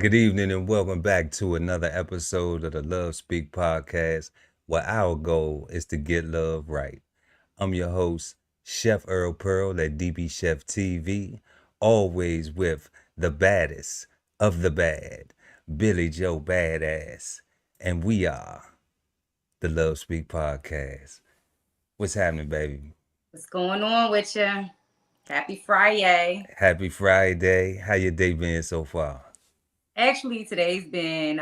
Good evening and welcome back to another episode of the Love Speak podcast, where our goal is to get love right. I'm your host, Chef Earl Pearl at DBCHEFTV, always with the baddest of the bad, Billy Joe Badass, and we are the Love Speak podcast. What's happening, baby? What's going on with you? Happy Friday. Happy Friday. How your day been so far? Actually, today's been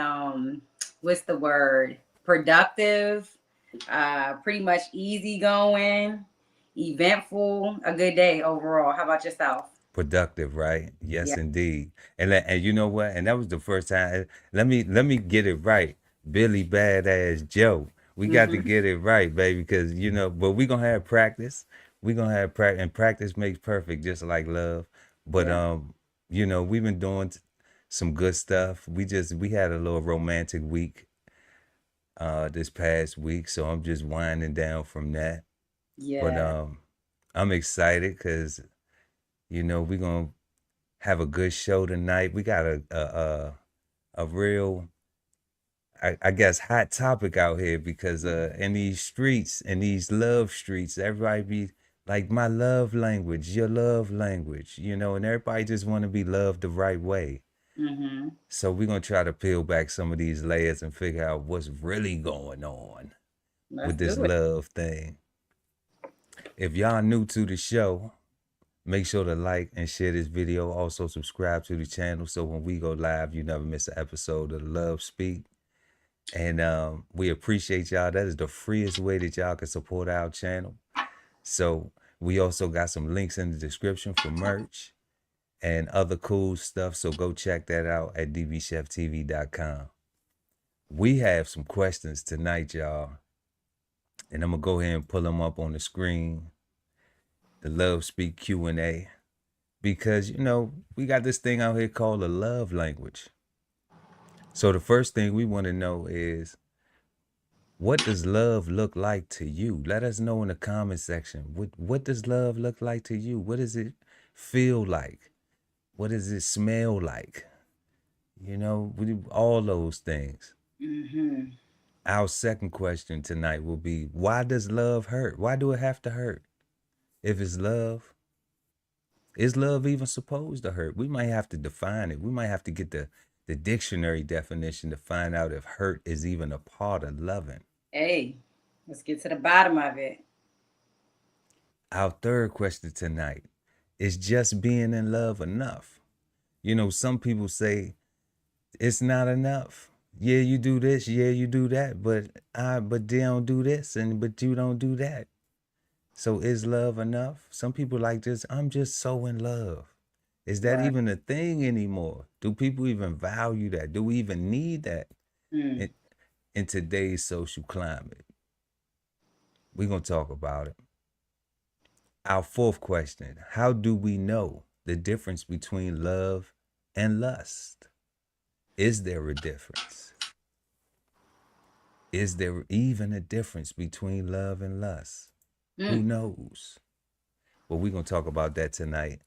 what's the word? Productive, pretty much easygoing, eventful, a good day overall. How about yourself? Productive, right? Yeah. Yes, indeed. And you know what? And that was the first time. Let me get it right, Billy Badass Joe. We got to Mm-hmm. get it right, baby, because but we gonna have practice. We gonna have practice, and practice makes perfect, just like love. But Yeah. we've been doing some good stuff. We had a little romantic week this past week, so I'm just winding down from that. But Yeah. I'm excited because we're gonna have a good show tonight. We got a real, I guess, hot topic out here because in these streets, in these love streets, everybody be like, my love language, your love language, and everybody just want to be loved the right way. Mm-hmm. So we're gonna try to peel back some of these layers and figure out what's really going on Let's with do this it. love thing. If y'all new to the show, make sure to like and share this video. Also subscribe to the channel so when we go live, you never miss an episode of the Love Speak. And we appreciate y'all. That is the freest way that y'all can support our channel. So we also got some links in the description for merch and other cool stuff. So go check that out at dbcheftv.com. We have some questions tonight, y'all. And I'm gonna go ahead and pull them up on the screen. The Love Speak Q&A. Because we got this thing out here called a love language. So the first thing we want to know is, what does love look like to you? Let us know in the comment section. What does love look like to you? What does it feel like? What does it smell like? All those things. Mm-hmm. Our second question tonight will be, why does love hurt? Why do it have to hurt? If it's love, is love even supposed to hurt? We might have to define it. We might have to get the dictionary definition to find out if hurt is even a part of loving. Hey, let's get to the bottom of it. Our third question tonight is, just being in love enough? Some people say it's not enough. Yeah, you do this, yeah, you do that, but they don't do this and but you don't do that. So is love enough? Some people like this, I'm just so in love. Is that Right. even a thing anymore? Do people even value that? Do we even need that Mm. in, in today's social climate? We're going to talk about it. Our fourth question, how do we know the difference between love and lust? Is there a difference? Is there even a difference between love and lust? Who Mm. knows? Well, we're going to talk about that tonight.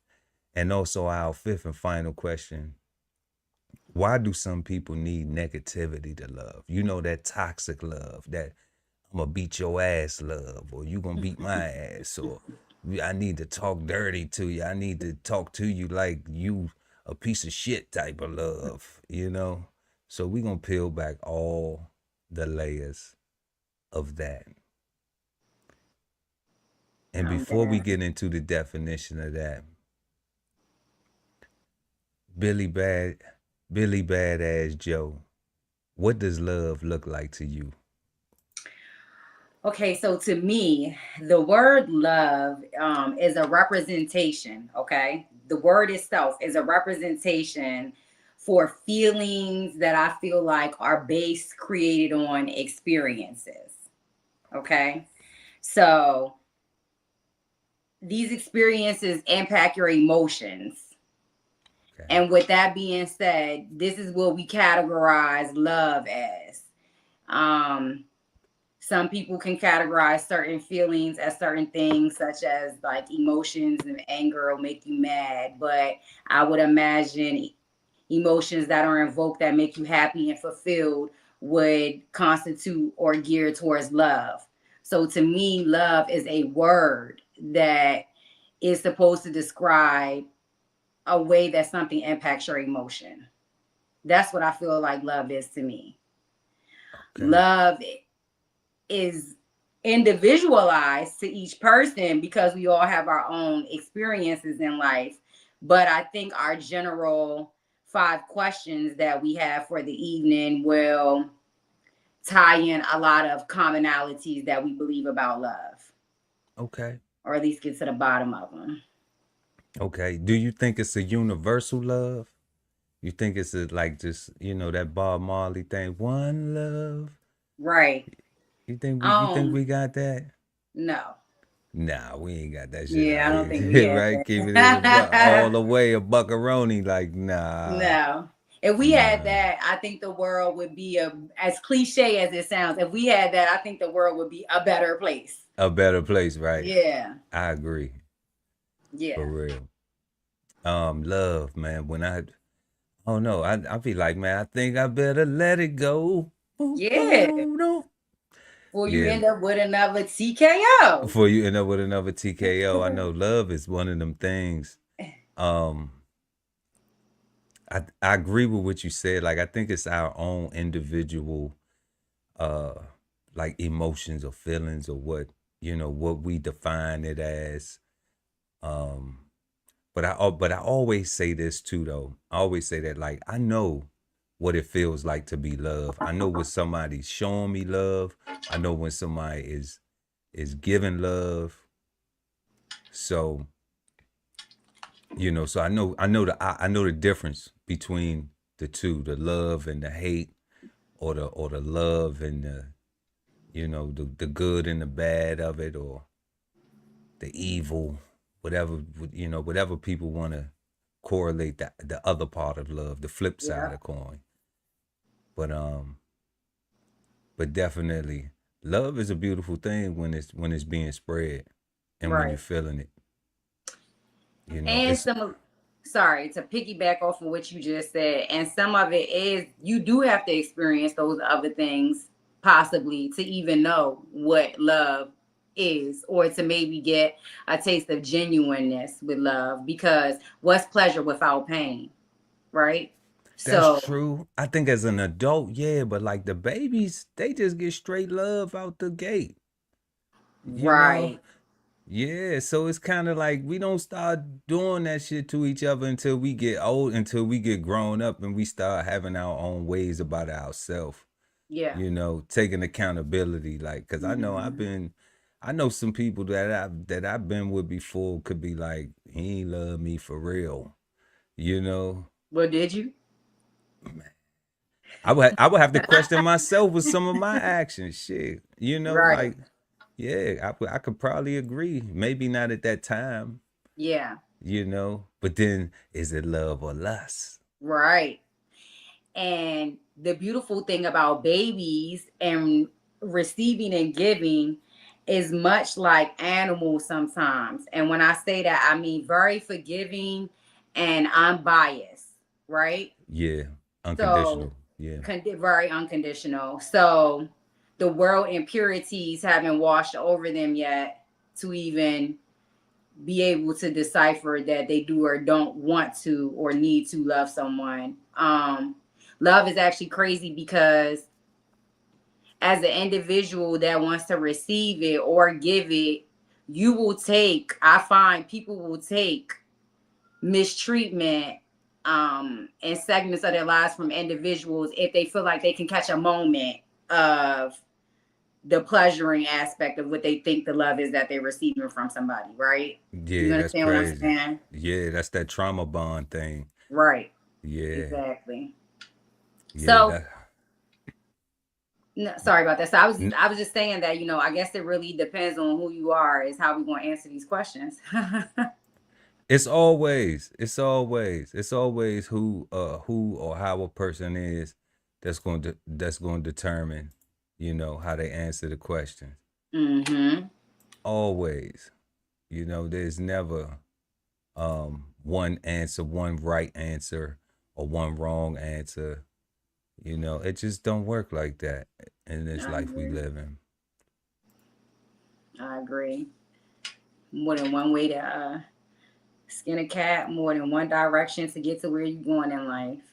And also, our fifth and final question, why do some people need negativity to love? That toxic love, that I'm gonna beat your ass love, or you gonna beat my ass, or I need to talk dirty to you. I need to talk to you like you a piece of shit type of love. So we gonna peel back all the layers of that. And I'm before we down. get into the definition of that, Billy Bad, Billy Badass Joe, what does love look like to you? Okay, so to me, the word love is a representation. Okay, the word itself is a representation for feelings that I feel like are based, created on experiences. Okay, so these experiences impact your emotions. Okay. And with that being said, this is what we categorize love as. Um, Some people can categorize certain feelings as certain things, such as like emotions and anger will make you mad. But I would imagine, emotions that are invoked that make you happy and fulfilled would constitute or gear towards love. So to me, love is a word that is supposed to describe a way that something impacts your emotion. That's what I feel like love is to me. Okay. Love is individualized to each person because we all have our own experiences in life. But I think our general 5 questions that we have for the evening will tie in a lot of commonalities that we believe about love, Okay. or at least get to the bottom of them. Okay. Do you think it's a universal love? You think it's like just, that Bob Marley thing, one love? Right. You think we got that? No. Nah, we ain't got that shit Yeah, out I don't think we here. have Right? Keep it in the all that. the way a buckaroni. Like, nah. No. If we had Nah. that, I think the world would be as cliche as it sounds. If we had that, I think the world would be a better place. A better place, right? Yeah. I agree. For Yeah. real. Love, man. Oh no, I be like, man, I think I better let it go. Boom, Yeah. boom, no. Or you Yeah. end up with another TKO. Before you end up with another TKO, I know love is one of them things. Um, I agree with what you said. Like, I think it's our own individual, uh, like emotions or feelings or what we define it as. Um, but I always say this too, though. I always say that, like, I know what it feels like to be loved. I know when somebody's showing me love. I know when somebody is giving love. So so I know the difference between the two, the love and the hate, or the love and the good and the bad of it, or the evil, whatever people want to correlate the other part of love, the flip side Yeah. of coin. But definitely love is a beautiful thing when it's being spread and when you're Right. feeling it. And It's sorry, to piggyback off of what you just said, and some of it is you do have to experience those other things possibly to even know what love is, or to maybe get a taste of genuineness with love, because what's pleasure without pain, right? That's So true. I think as an adult, yeah, but like the babies, they just get straight love out the gate, you know? right. Yeah, so it's kind of like we don't start doing that shit to each other until we get old, until we get grown up and we start having our own ways about ourselves, Yeah. taking accountability. Like, cause Mhm. I know some people that I've been with before could be like, he ain't love me for real, you know? Well, did you? I would have to question myself with some of my actions. Shit, Right. like, yeah, I could probably agree. Maybe not at that time, Yeah. but then is it love or lust? Right. And the beautiful thing about babies and receiving and giving is much like animals sometimes. And when I say that, I mean very forgiving and unbiased, right? Yeah, So, unconditional. Yeah, very unconditional. So, the world impurities haven't washed over them yet to even be able to decipher that they do or don't want to or need to love someone. Love is actually crazy because as an individual that wants to receive it or give it, I find people will take mistreatment in segments of their lives from individuals if they feel like they can catch a moment of the pleasuring aspect of what they think the love is that they're receiving from somebody, right? You yeah, that's understand what I'm crazy. saying? Yeah, that's that trauma bond thing. Right. Yeah, Exactly. yeah, So, that. no, sorry about that. So I was n- I was just saying that, I guess it really depends on who you are is how we're going to answer these questions. It's always who or how a person is that's going to determine, how they answer the question. Mhm. Always. There's never one right answer or one wrong answer. You know, it just don't work like that in this I life we agree. live in. I agree. More than one way to skin a cat, more than one direction to get to where you're going in life.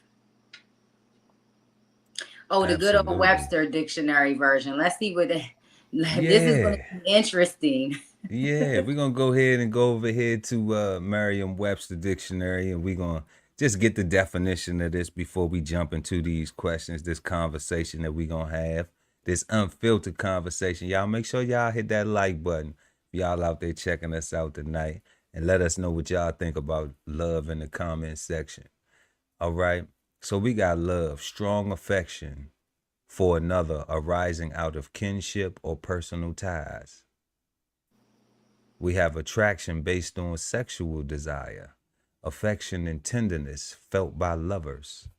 Oh, the good old Absolutely. Webster dictionary version. Let's see what this is going to Yeah. be interesting. Yeah, we're gonna go ahead and go over here to Merriam-Webster dictionary, and we're gonna just get the definition of this before we jump into these questions, this conversation that we're gonna have, this unfiltered conversation. Y'all make sure y'all hit that like button. Y'all out there checking us out tonight, and let us know what y'all think about love in the comment section. All right. So we got love, strong affection for another arising out of kinship or personal ties. We have attraction based on sexual desire, affection and tenderness felt by lovers.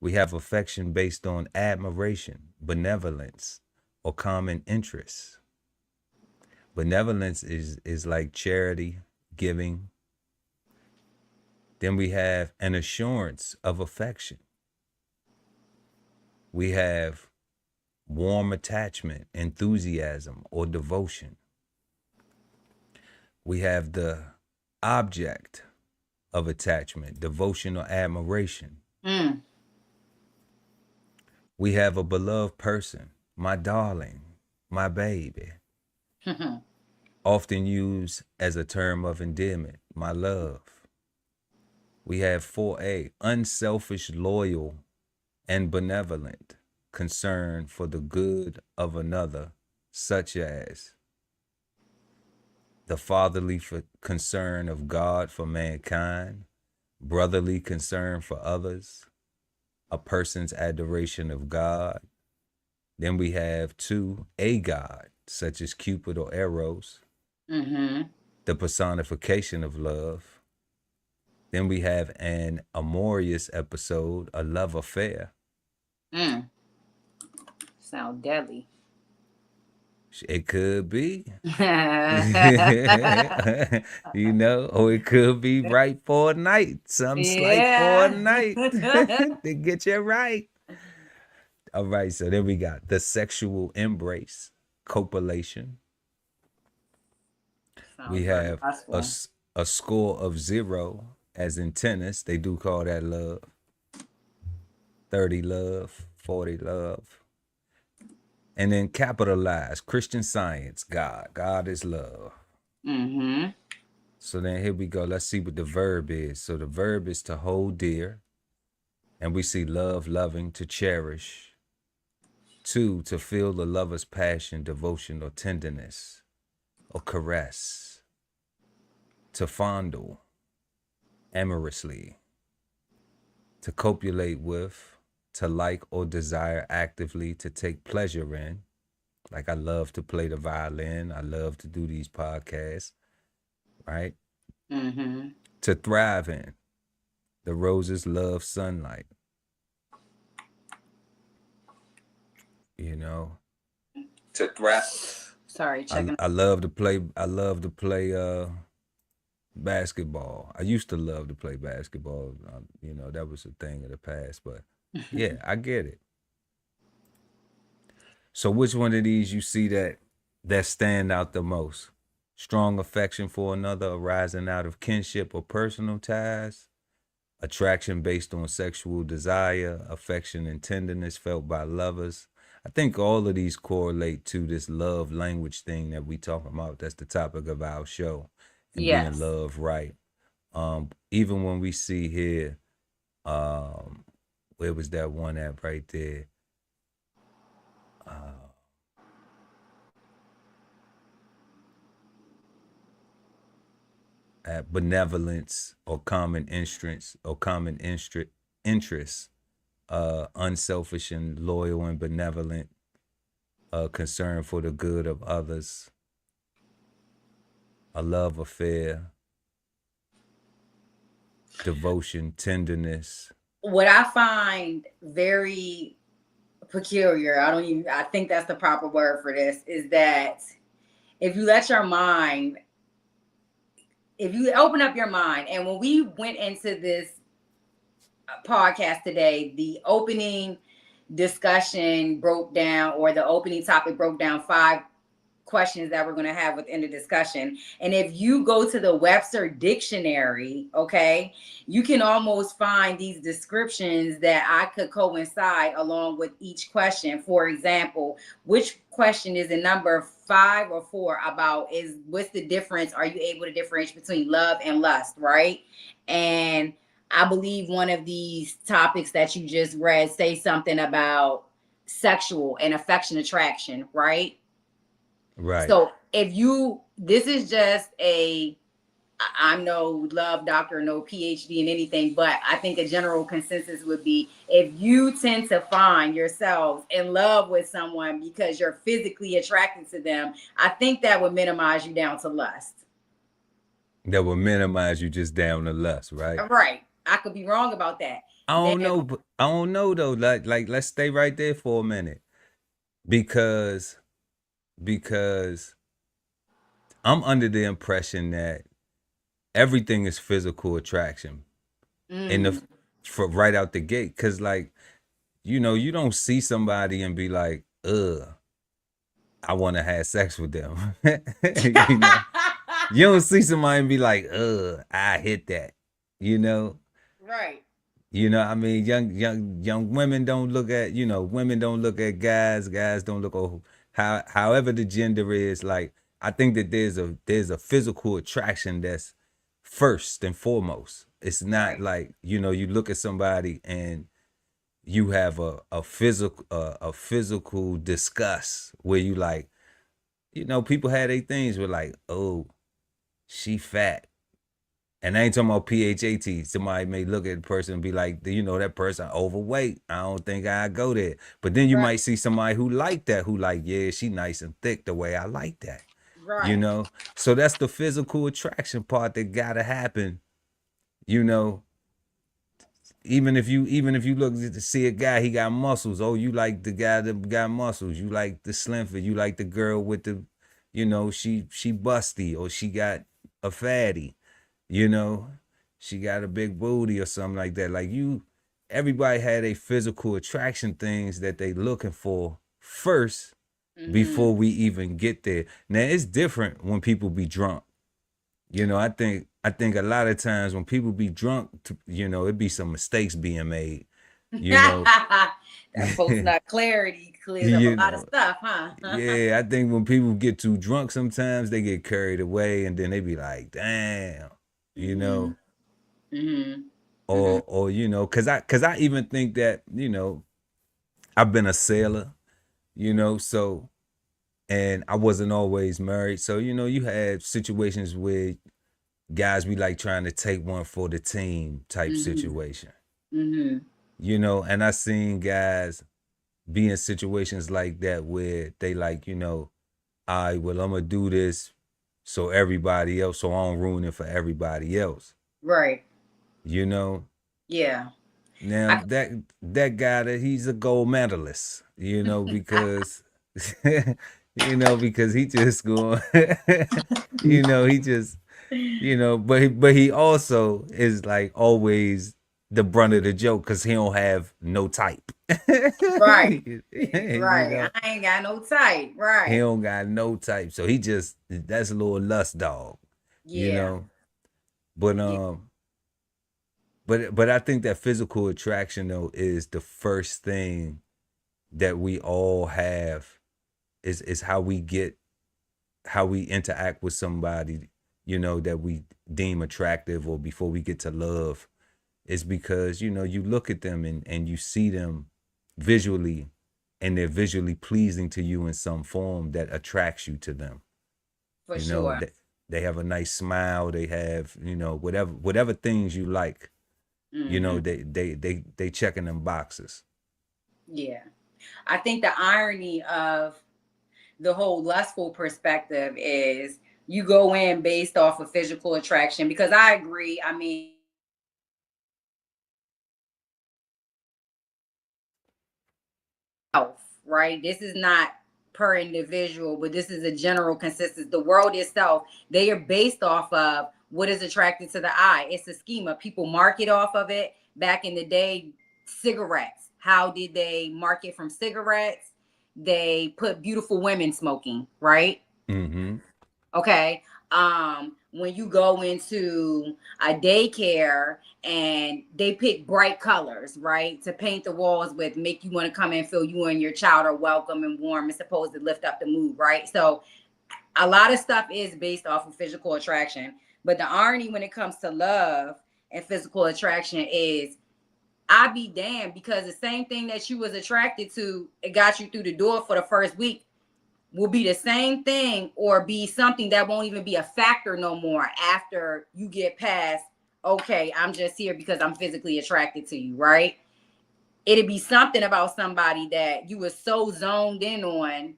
We have affection based on admiration, benevolence, or common interests. Benevolence is like charity, giving. Then we have an assurance of affection. We have warm attachment, enthusiasm, or devotion. We have the object of attachment, devotion, or admiration. Mm. We have a beloved person, my darling, my baby, often used as a term of endearment, my love. We have 4A, unselfish, loyal, and benevolent concern for the good of another, such as the fatherly concern of God for mankind, brotherly concern for others, a person's adoration of God. Then we have 2, a god, such as Cupid or Eros, Mm-hmm. the personification of love. Then we have an amorous episode, a love affair. Mm. Sound deadly. It could be, you know, or it could be right for a night, some slight for a Yeah. night to get you right. All right, so then we got the sexual embrace, copulation. We Sounds very have lustful. a score of 0, as in tennis. They do call that love. 30 love, 40 love. And then capitalize Christian Science, God. God is love. Mm-hmm. So then here we go. Let's see what the verb is. So the verb is to hold dear. And we see love, loving, to cherish. 2, to feel the lover's passion, devotion, or tenderness, or caress. To fondle, amorously. To copulate with, to like or desire actively, to take pleasure in. Like I love to play the violin. I love to do these podcasts, right? Mm-hmm. To thrive in. The roses love sunlight, you know. To thrive. Sorry, checking. I love to play basketball. I used to love to play basketball. You know, that was a thing of the past, but yeah, I get it. So which one of these you see that stand out the most? Strong affection for another arising out of kinship or personal ties, attraction based on sexual desire, affection and tenderness felt by lovers. I think all of these correlate to this love language thing that we talking about. That's the topic of our show, and being Yes. loved right. Even when we see here, where was that one at right there? At benevolence or common interest, unselfish and loyal and benevolent, concern for the good of others, a love affair, devotion, tenderness. What I find very peculiar, I think that's the proper word for this, is that if you let your mind, if you open up your mind, and when we went into this podcast today, the opening discussion broke down, or the opening topic broke down 5 questions that we're going to have within the discussion. And if you go to the Webster dictionary, okay, you can almost find these descriptions that I could coincide along with each question. For example, which question is the number 5 or 4 about? Is what's the difference? Are you able to differentiate between love and lust, right? And I believe one of these topics that you just read say something about sexual and affection attraction, right? Right. So if you, this is just a, I'm no love doctor, no PhD in anything, but I think a general consensus would be if you tend to find yourselves in love with someone because you're physically attracted to them, I think that would minimize you down to lust. That will minimize you just down to lust, right? Right. I could be wrong about that. I Now, don't know, but I don't know though. Like let's stay right there for a minute. Because because I'm under the impression that everything is physical attraction in the for right out the gate. Cause like, you don't see somebody and be like, ugh, I want to have sex with them. you know, you don't see somebody and be like, ugh, I hit that. You know, right. I mean, young women don't look at, women don't look at guys. Guys don't look at however the gender is. Like, I think that there's a physical attraction that's first and foremost. It's not Right. like, you look at somebody and you have a physical disgust where you like, people had their things where like, oh, she fat. And I ain't talking about PHAT. Somebody may look at the person and be like, that person overweight. I don't think I go there. But then you Right. might see somebody who like that, who like, yeah, she nice and thick the way I like that. You Right. know? So that's the physical attraction part that gotta happen. You know, even if you look to see a guy, he got muscles. Oh, you like the guy that got muscles. You like the slim fit. You like the girl with the, she busty, or she got a fatty. You know, she got a big booty or something like that. Like everybody had a physical attraction things that they looking for first before we even get there. Now it's different when people be drunk. I think a lot of times when people be drunk, it be some mistakes being made. You know, That post nut clarity clears up a you lot of know. stuff, huh? Yeah, I think when people get too drunk, sometimes they get carried away, and then they be like, "Damn," you Mm-hmm. know, Mm-hmm. Mm-hmm. or cause I even think that I've been a sailor, so and I wasn't always married, so you had situations where guys be like trying to take one for the team type Mm-hmm. situation, Mm-hmm. and I seen guys be in situations like that where they like, all right, well, I'm gonna do this so I don't ruin it for everybody else. Right. You know, Yeah. now I, that guy that he's a gold medalist, because because he just going, he just, but he also is like always the brunt of the joke because he don't have no type. right. you Right. know, I ain't got no type. he Right. don't got no type, so he just that's a little lust dog, you Yeah. know. But Yeah. but I think that physical attraction though is the first thing that we all have is how we interact with somebody, that we deem attractive, or before we get to love, is because you look at them and you see them visually, and they're visually pleasing to you in some form that attracts you to them. For You know, sure. they have a nice smile, they have, whatever things you like, Mm-hmm. they checking them boxes. Yeah. I think the irony of the whole lustful perspective is you go in based off of physical attraction, because I agree. I mean, right? This is not per individual, but this is a general consensus. The world itself, they are based off of what is attracted to the eye. It's a schema. People market off of it. back in the day, cigarettes. How did they market from cigarettes? They put beautiful women smoking, right? Mm-hmm. Okay. When you go into a daycare and they pick bright colors, right, to paint the walls with, make you want to come and feel you and your child are welcome and warm and supposed to lift up the mood, right? So a lot of stuff is based off of physical attraction. But the irony when it comes to love and physical attraction is, I be damned, because the same thing that you was attracted to, it got you through the door for the first week, will be the same thing or be something that won't even be a factor no more after you get past, okay, I'm just here because I'm physically attracted to you, right? It'd be something about somebody that you were so zoned in on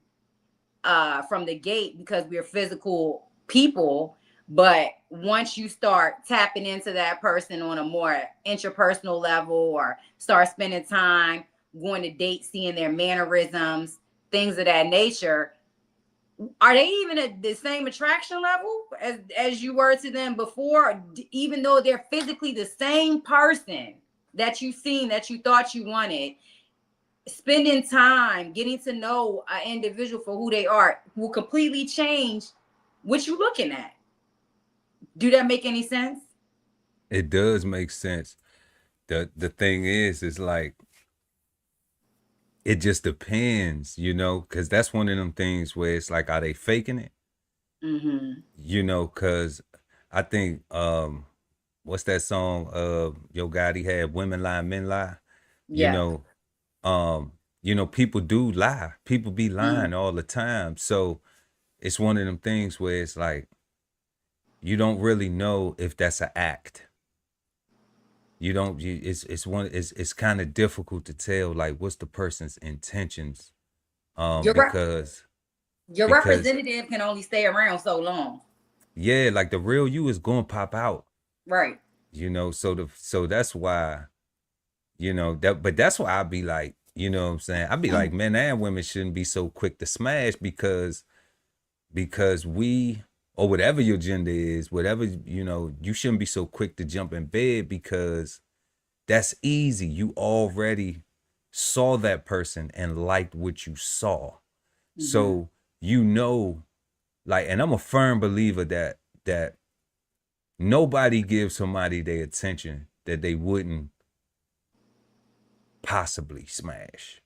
from the gate, because we're physical people. But once you start tapping into that person on a more interpersonal level, or start spending time going to date, seeing their mannerisms, things of that nature, are they even at the same attraction level as you were to them before, even though they're physically the same person that you seen, that you thought you wanted? Spending time getting to know an individual for who they are will completely change what you're looking at. Do that make any sense? It does make sense. The thing is like, it just depends, because that's one of them things where it's like, are they faking it? Mm-hmm. Because I think what's that song? Yo Gotti had, "Women Lie, Men Lie." You Yeah. know, people do lie. People be Mm-hmm. lying all the time. So it's one of them things where it's like, you don't really know if that's an act. You don't. It's kind of difficult to tell, like, what's the person's intentions. Your rep- Because your because representative can only stay around so long. yeah, like the real you is gonna pop out. Right. So that's why, but that's why I'd be like, what I'm saying, I'd be like, men and women shouldn't be so quick to smash, because we, or whatever your gender is, whatever, you shouldn't be so quick to jump in bed, because that's easy. You already saw that person and liked what you saw. Mm-hmm. So, like, and I'm a firm believer that nobody gives somebody their attention that they wouldn't possibly smash.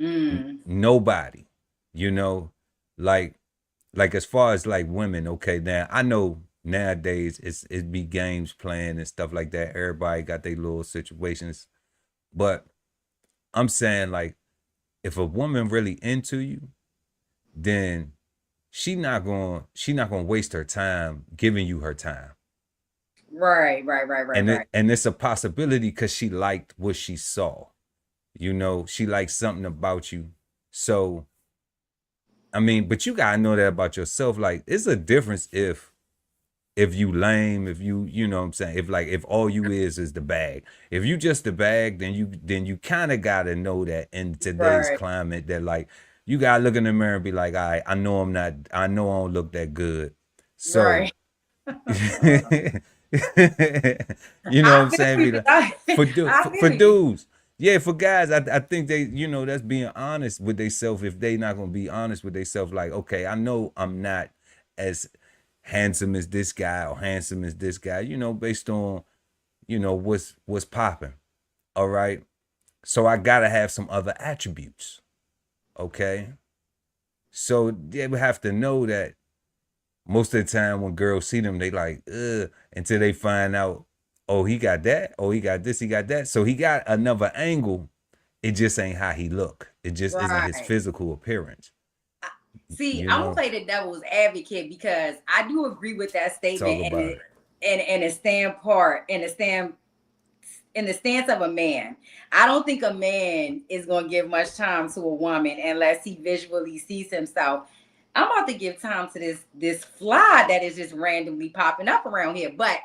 Mm. Nobody, you know, like as far as like women, okay, now I know nowadays it be games playing and stuff like that. Everybody got their little situations, but I'm saying, like, if a woman really into you, then she not gonna waste her time giving you her time. Right, right, right, right, And right. it's a possibility because she liked what she saw. She liked something about you. So I mean, but you gotta know that about yourself. Like, it's a difference if you lame, if you know what I'm saying, if all you is the bag. If you just the bag, then you kind of gotta know that in today's Right, climate, that, like, you gotta look in the mirror and be like, all right, I know I don't look that good. So right. you know what I I'm feel saying? you. Be 'Cause like, I, I for feel you. dudes. Yeah, for guys, I think they, that's being honest with themselves. If they not gonna be honest with themselves, like, okay, I know I'm not as handsome as this guy or handsome as this guy, based on, what's popping. All right. So I gotta have some other attributes. Okay. So they would have to know that most of the time when girls see them, they like, ugh, until they find out, oh, he got that, oh, he got this, he got that. So he got another angle. It just ain't how he look. It just isn't his Right. physical appearance. See, You I'm gonna know, play the devil's advocate, because I do agree with that talk statement, about it. and a stand part and a stand in the stance of a man. I don't think a man is gonna give much time to a woman unless he visually sees himself. I'm about to give time to this fly that is just randomly popping up around here, but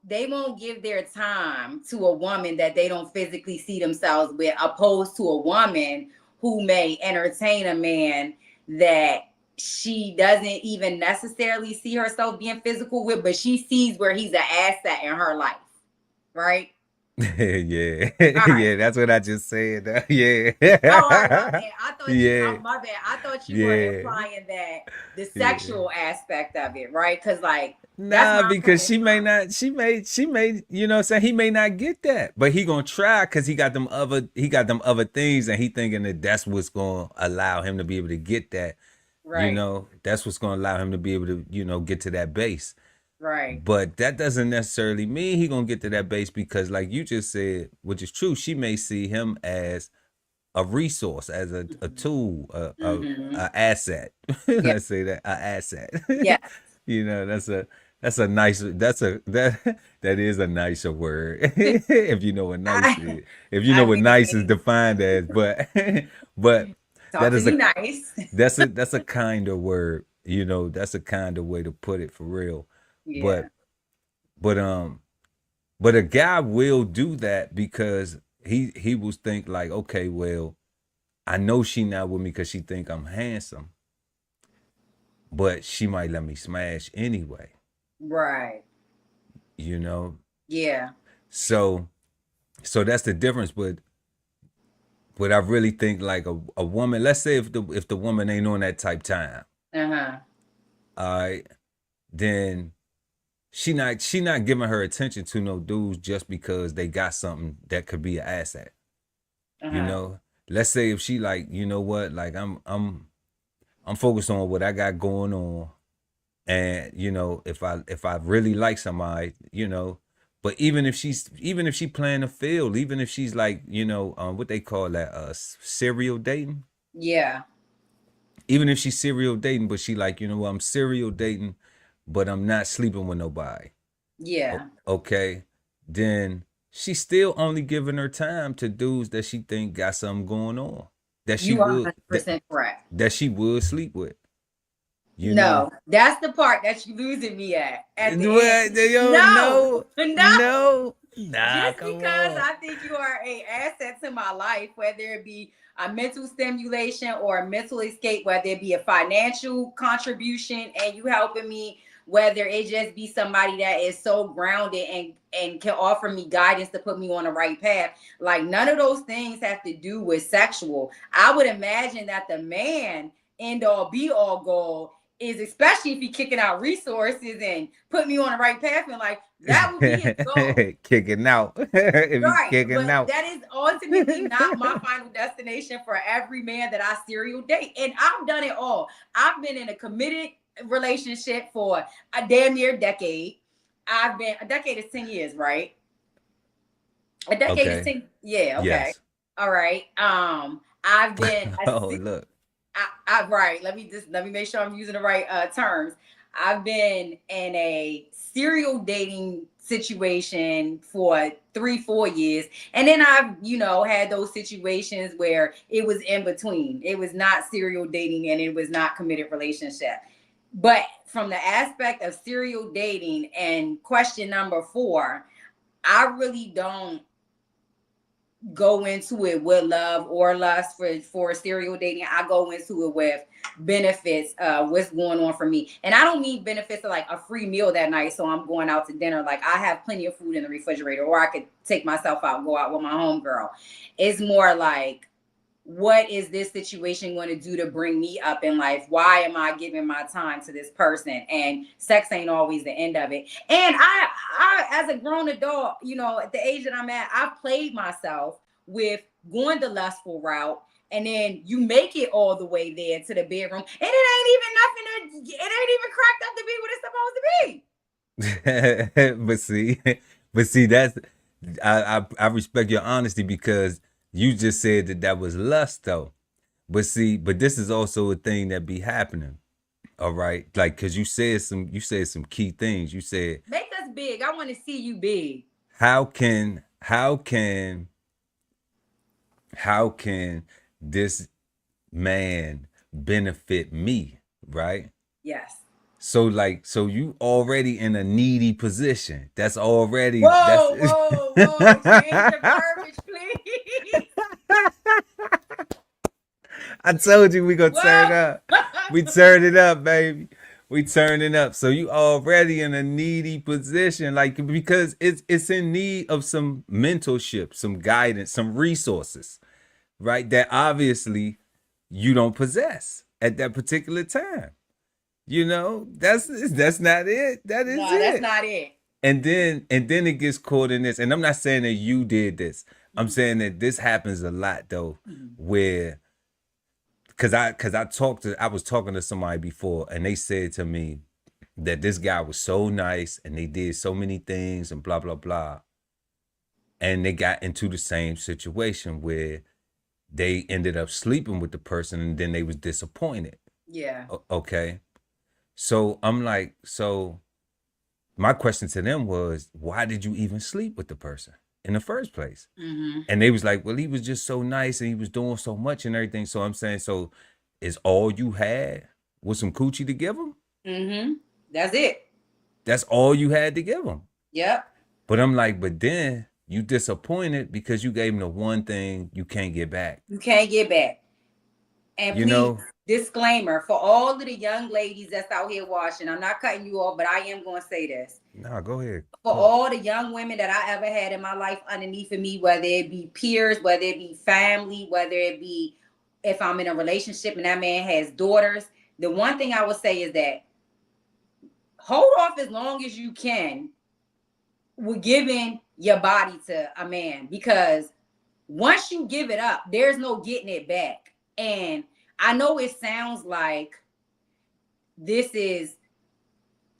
they won't give their time to a woman that they don't physically see themselves with, opposed to a woman who may entertain a man that she doesn't even necessarily see herself being physical with, but she sees where he's an asset in her life, right? Yeah. All right. Yeah, that's what I just said. Oh, all right, my Yeah. bad. I thought you, Yeah. my bad. I thought you were Yeah. implying that the Yeah. sexual aspect of it, right? Because like that's Nah, where I'm because coming she may from. not, she may, you know what I'm saying? He may not get that. But he gonna try because he got them other things and he thinking that that's what's gonna allow him to be able to get that. You Right, know, that's what's gonna allow him to be able to, get to that base. right. But that doesn't necessarily mean he gonna get to that base because like you just said, which is true, she may see him as a resource, as a Mm-hmm. tool, Mm-hmm. a asset. Yeah, Let's say that, a asset. yeah. That's a nice that is a nicer word. If you know what nice I, is. If you know I what do nice is think defined as, but but talk that to is me a nice. that's a kinder word. That's a kinder way to put it for real. Yeah, But but um but a guy will do that because he will think like, okay, well, I know she not with me because she think I'm handsome, but she might let me smash anyway. right. You know, Yeah. so that's the difference. But I really think like a woman. Let's say if the woman ain't on that type time, Uh-huh. all right, then she not giving her attention to no dudes just because they got something that could be an asset. You Uh-huh. know, let's say if she like, you know what, like I'm focused on what I got going on. And if I really like somebody, but even if she playing the field, even if she's like, what they call that, serial dating. Yeah. Even if she's serial dating, but she like, I'm serial dating, but I'm not sleeping with nobody. Yeah. Okay, then she's still only giving her time to dudes that she think got something going on, that she You are would that 100% correct. that she would sleep with. You know, No, that's the part that you losing me at the end. what? Yo, No, no, no. no, nah, Just come because on. I think you are a asset to my life, whether it be a mental stimulation or a mental escape, whether it be a financial contribution and you helping me, whether it just be somebody that is so grounded and can offer me guidance to put me on the right path. Like none of those things have to do with sexual. I would imagine that the man end all be all goal is, especially if he kicking out resources and put me on the right path, and like that would be his goal. Kicking out. If he's Right, kicking but out. that is ultimately not my final destination for every man that I serial date. And I've done it all. I've been in a committed relationship for a damn near decade. A decade is 10 years, right? A decade is Okay. 10. Yeah, okay. Yes. All right. I've been Oh, look. right. Let me make sure I'm using the right terms. I've been in a serial dating situation for 3-4 years, and then I've had those situations where it was in between. It was not serial dating and it was not committed relationship. But from the aspect of serial dating and question number 4, I really don't go into it with love or lust for serial dating. I go into it with benefits, what's going on for me. And I don't need benefits of like a free meal that night, so I'm going out to dinner. Like I have plenty of food in the refrigerator, or I could take myself out and go out with my homegirl. It's more like, what is this situation going to do to bring me up in life? Why am I giving my time to this person? And sex ain't always the end of it. And I as a grown adult, at the age that I'm at, I've played myself with going the lustful route. And then you make it all the way there to the bedroom, and it ain't even nothing. It ain't even cracked up to be what it's supposed to be. but see, that's I respect your honesty because you just said that was lust though. But this is also a thing that be happening. All right, like because you said some key things. You said Make us big. I want to see you big. how can this man benefit me, right? Yes. So you already in a needy position. That's already that's Whoa, whoa, whoa. Change the verbiage, please. I told you we gonna turn Whoa. up. We turned it up, baby. We turning up. So you already in a needy position, like because it's in need of some mentorship, some guidance, some resources, right? That obviously you don't possess at that particular time. You know, that's not it. That is No, that's it. not it. And then it gets caught in this. And I'm not saying that you did this. I'm Mhm. saying that this happens a lot though, Mhm. where I was talking to somebody before and they said to me that this guy was so nice and they did so many things and blah blah blah. And they got into the same situation where they ended up sleeping with the person and then they was disappointed. Yeah. Okay. So I'm like, so my question to them was, why did you even sleep with the person in the first place? Mm-hmm. And they was like, well, he was just so nice and he was doing so much and everything. So I'm saying, so is all you had was some coochie to give him? Mm-hmm. That's it. That's all you had to give him. Yep. But I'm like, but then you disappointed because you gave him the one thing you can't get back. You can't get back. And You please, know? disclaimer for all of the young ladies that's out here watching, I'm not cutting you off, but I am going to say this. Nah, go ahead. For all the young women that I ever had in my life underneath of me, whether it be peers, whether it be family, whether it be if I'm in a relationship and that man has daughters, the one thing I would say is that hold off as long as you can with giving your body to a man, because once you give it up, there's no getting it back. And I know it sounds like this is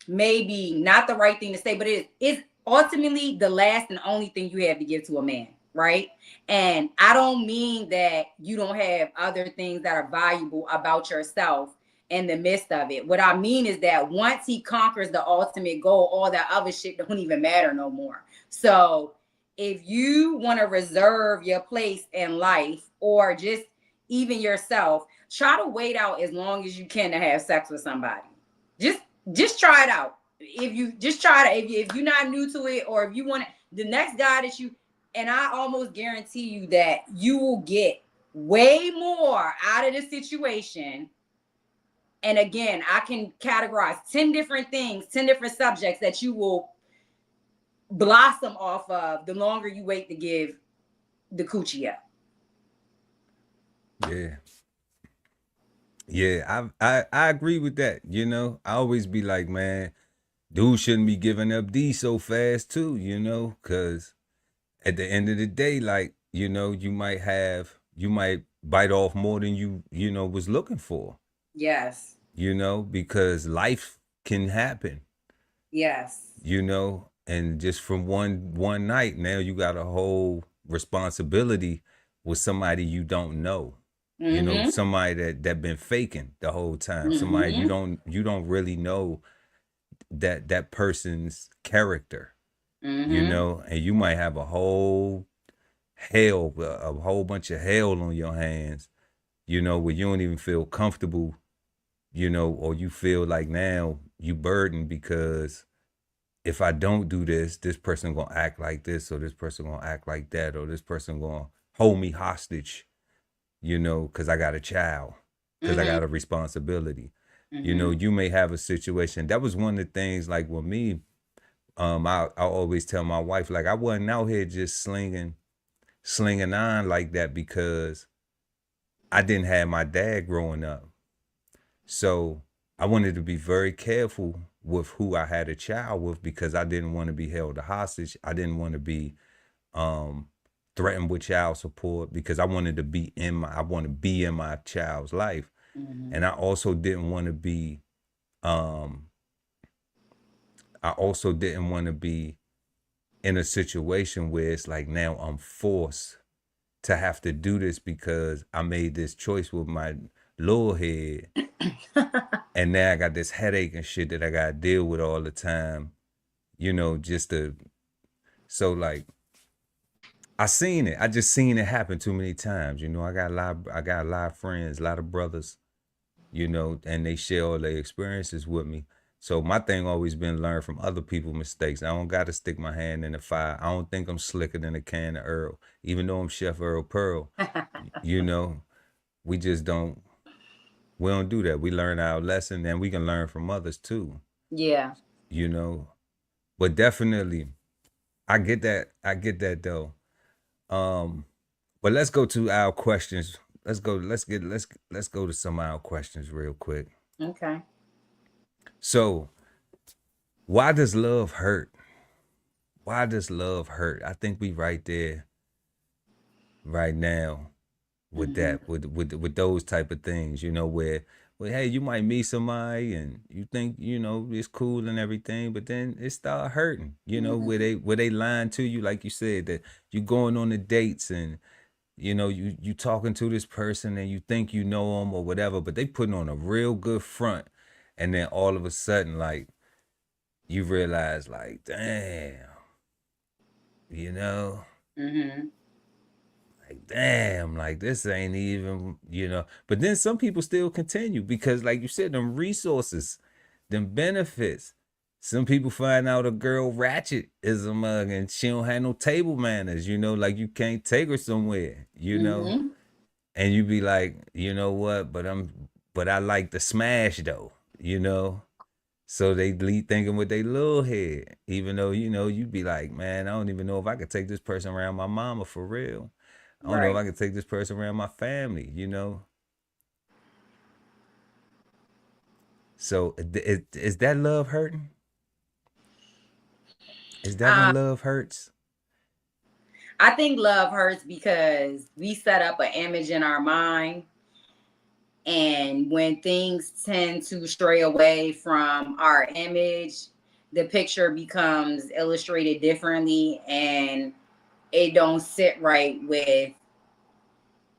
maybe not the right thing to say, but it's ultimately the last and only thing you have to give to a man, right? And I don't mean that you don't have other things that are valuable about yourself in the midst of it. What I mean is that once he conquers the ultimate goal, all that other shit don't even matter no more. So if you want to reserve your place in life or just even yourself, try to wait out as long as you can to have sex with somebody. Just just try it out. If you just try to, if you're not new to it, or if you want the next guy that you, and I almost guarantee you that you will get way more out of the situation. And again, I can categorize 10 different things, 10 different subjects that you will blossom off of the longer you wait to give the coochie up. Yeah. Yeah, I agree with that. You know, I always be like, man, dude shouldn't be giving up D so fast too, you know, because at the end of the day, like, you know, you might bite off more than you know, was looking for, Yes. you know, because life can happen, Yes. you know, and just from one night, now you got a whole responsibility with somebody you don't know. You know, Mm-hmm. somebody that been faking the whole time. Somebody Mm-hmm. you don't really know that person's character, you Mm-hmm. know, and you might have a whole a whole bunch of hell on your hands, you know, where you don't even feel comfortable, you know, or you feel like now you burdened because if I don't do this, this person gonna act like this, or this person gonna act like that, or this person gonna hold me hostage, you know, because I got a child, because I Mm-hmm. got a responsibility. You know, Mm-hmm. you may have a situation. That was one of the things, like with me, I always tell my wife, like, I wasn't out here just slinging on like that because I didn't have my dad growing up. So I wanted to be very careful with who I had a child with because I didn't want to be held hostage. I didn't want to be um threatened with child support because I want to be in my child's life. Mm-hmm. And um I also didn't want to be in a situation where it's like now I'm forced to have to do this because I made this choice with my little head, and now I got this headache and shit that I gotta deal with all the time, you know, just to so like I seen it. I just seen it happen too many times. You know, I got a lot of friends, a lot of brothers, you know, and they share all their experiences with me. So my thing always been learn from other people's mistakes. I don't gotta stick my hand in the fire. I don't think I'm slicker than a can of Earl, even though I'm Chef Earl Pearl. You know, we just don't. We don't do that. We learn our lesson, and we can learn from others too. Yeah. You know, but definitely, I get that. I get that though. Um, but let's go to our questions. Let's go. Let's go to some of our questions real quick. Okay. So, why does love hurt? Why does love hurt? I think we right there, right now, with Mm-hmm. that, with those type of things. You know, where hey, you might meet somebody and you think it's cool and everything, but then it start hurting. You know, Mm-hmm. where they lying to you, like you said, that you going on the dates and you talking to this person and you think you know them or whatever, but they putting on a real good front, and then all of a sudden, like, you realize, like, damn, you know, Mm-hmm. like, damn, like, this ain't even. But then some people still continue because, like you said, them resources, them benefits. Some people find out a girl ratchet is a mug and she don't have no table manners, like you can't take her somewhere. Mm-hmm. And you be like, you know what? But I like the smash though. So they lead thinking with their little head, even though you'd be like, man, I don't even know if I could take this person around my mama for real. I don't know if Right. I could take this person around my family. So is that love hurting? Is that when Um, love hurts? I think love hurts because we set up an image in our mind, and when things tend to stray away from our image, the picture becomes illustrated differently, and it don't sit right with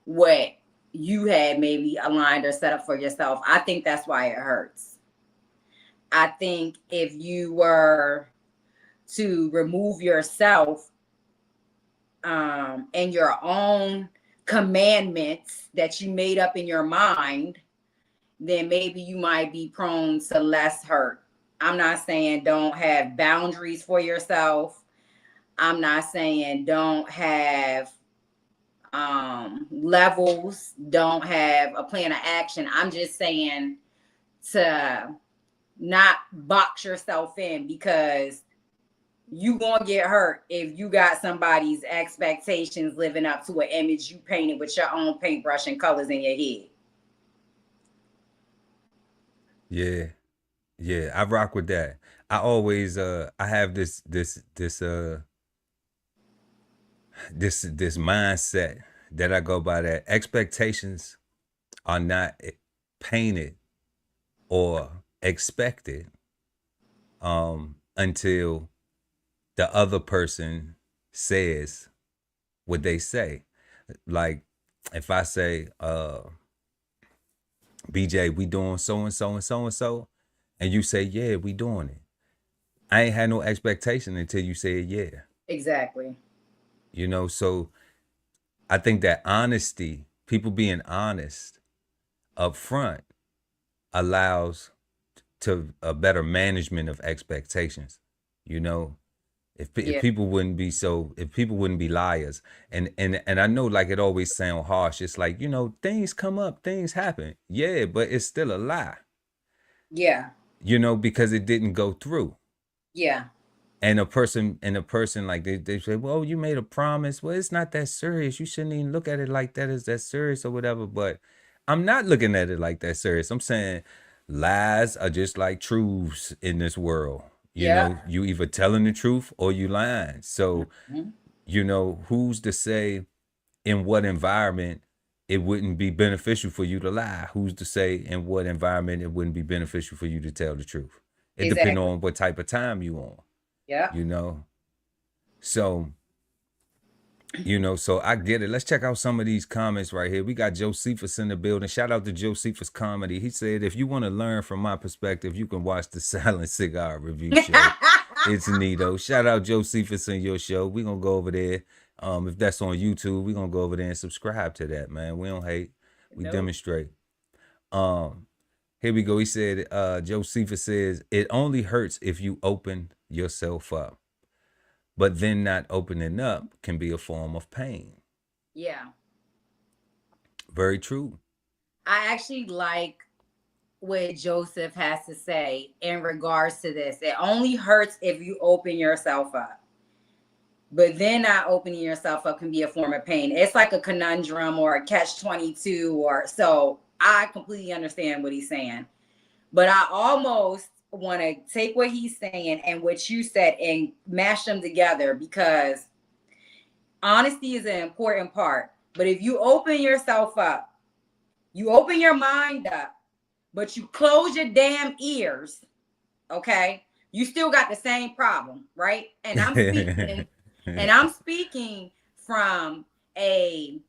what you had maybe aligned or set up for yourself. I think that's why it hurts. I think if you were to remove yourself and your own commandments that you made up in your mind, then maybe you might be prone to less hurt. I'm not saying don't have boundaries for yourself. I'm not saying don't have levels, don't have a plan of action. I'm just saying to not box yourself in, because you gonna get hurt if you got somebody's expectations living up to an image you painted with your own paintbrush and colors in your head. Yeah, yeah, I rock with that. I always I have this mindset that I go by, that expectations are not painted or expected until the other person says what they say. Like, if I say, BJ, we doing so and so and so and so, and you say, yeah, we doing it. I ain't had no expectation until you said yeah. Exactly. So I think that honesty, people being honest up front, allows to a better management of expectations. You know, if Yeah. people wouldn't be if people wouldn't be liars, and I know, like, it always sound harsh. It's like, things come up, things happen, yeah, but it's still a lie. Yeah. Because it didn't go through. Yeah. And a person like, they say, well, you made a promise. Well, it's not that serious. You shouldn't even look at it like that as that serious or whatever. But I'm not looking at it like that serious. I'm saying lies are just like truths in this world. Yeah. You either telling the truth or you lying. So, Mhm. who's to say in what environment it wouldn't be beneficial for you to lie? Who's to say in what environment it wouldn't be beneficial for you to tell the truth? It depends Exactly. on what type of time you on, Yeah. you know? So, so I get it. Let's check out some of these comments right here. We got Josephus in the building. Shout out to Josephus Comedy. He said, if you want to learn from my perspective, you can watch the Silent Cigar Review Show. It's neato. Shout out Josephus and your show. We're going to go over there. If that's on YouTube, we're going to go over there and subscribe to that, man. We don't hate. We Nope. demonstrate. Here we go. He said, Josephus says, it only hurts if you open yourself up. But then not opening up can be a form of pain. Yeah. Very true. I actually like what Joseph has to say in regards to this. It only hurts if you open yourself up. But then not opening yourself up can be a form of pain. It's like a conundrum or a catch 22 or so. I completely understand what he's saying. But I almost want to take what he's saying and what you said and mash them together, because honesty is an important part. But if you open yourself up, you open your mind up, but you close your damn ears, okay, you still got the same problem, right? And I'm speaking from a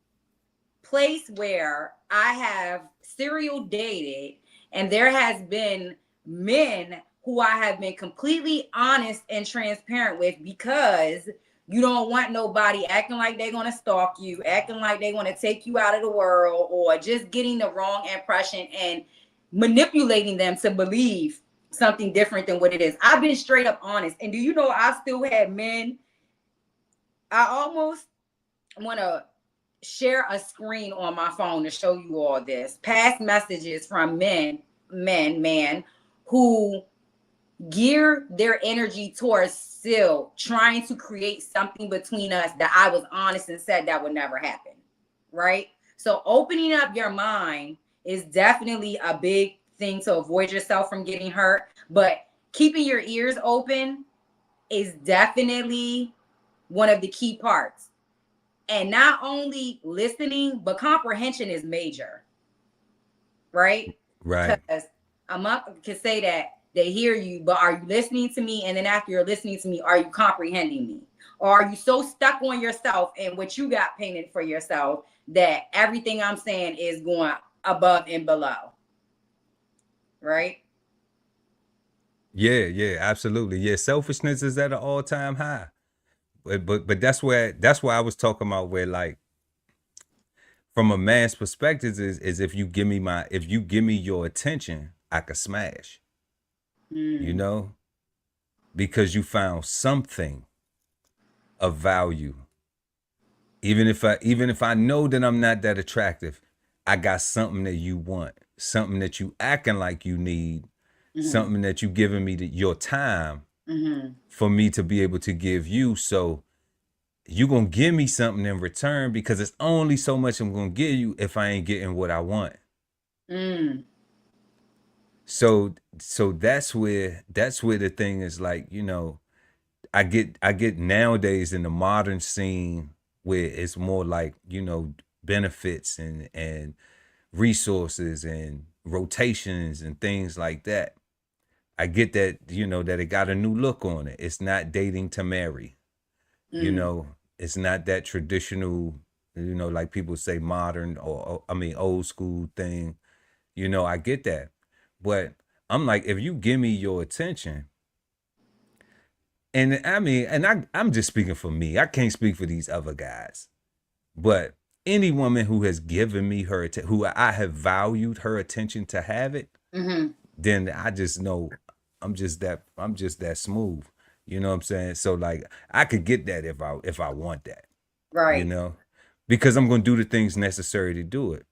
place where I have serial dated, and there has been men who I have been completely honest and transparent with, because you don't want nobody acting like they're going to stalk you, acting like they want to take you out of the world, or just getting the wrong impression and manipulating them to believe something different than what it is. I've been straight up honest. And do you know I still had men? I almost want to share a screen on my phone to show you all this. Past messages from man, who gear their energy towards still trying to create something between us that I was honest and said that would never happen. Right? So opening up your mind is definitely a big thing to avoid yourself from getting hurt. But keeping your ears open is definitely one of the key parts. And not only listening, but comprehension is major, right? Right. Because can say that they hear you, but are you listening to me? And then after you're listening to me, are you comprehending me? Or are you so stuck on yourself and what you got painted for yourself that everything I'm saying is going above and below, right? Yeah, absolutely. Yeah, selfishness is at an all-time high. But that's where I was talking about, where like from a man's perspective is if you give me your attention, I could smash. You know? Because you found something of value. Even if I know that I'm not that attractive, I got something that you want, something that you acting like you need, something that you giving me your time for me to be able to give you. So you gonna give me something in return, because it's only so much I'm gonna give you if I ain't getting what I want. So that's where the thing is, like, you know, I get nowadays in the modern scene where it's more like, you know, benefits and resources and rotations and things like that. I get that, you know, that it got a new look on it. It's not dating to marry. You know, it's not that traditional, you know, like people say modern or I mean old school thing. You know, I get that. But I'm like, if you give me your attention, and I mean, and I'm just speaking for me. I can't speak for these other guys. But any woman who has given me who I have valued her attention to have it, then I just know I'm just that smooth. You know what I'm saying? So like I could get that if I want that. Right. You know? Because I'm gonna do the things necessary to do it.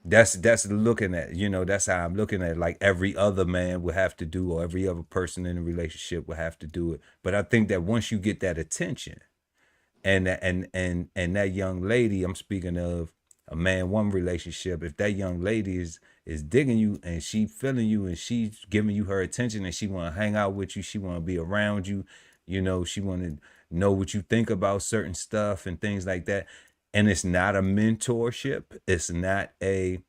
That's looking at, you know, that's how I'm looking at it. Like every other man would have to do, or every other person in a relationship would have to do it. But I think that once you get that attention, and that young lady, I'm speaking of a man-woman relationship, if that young lady is digging you and she feeling you and she's giving you her attention and she want to hang out with you, she want to be around you, you know, she want to know what you think about certain stuff and things like that. And it's not a mentorship. It's not a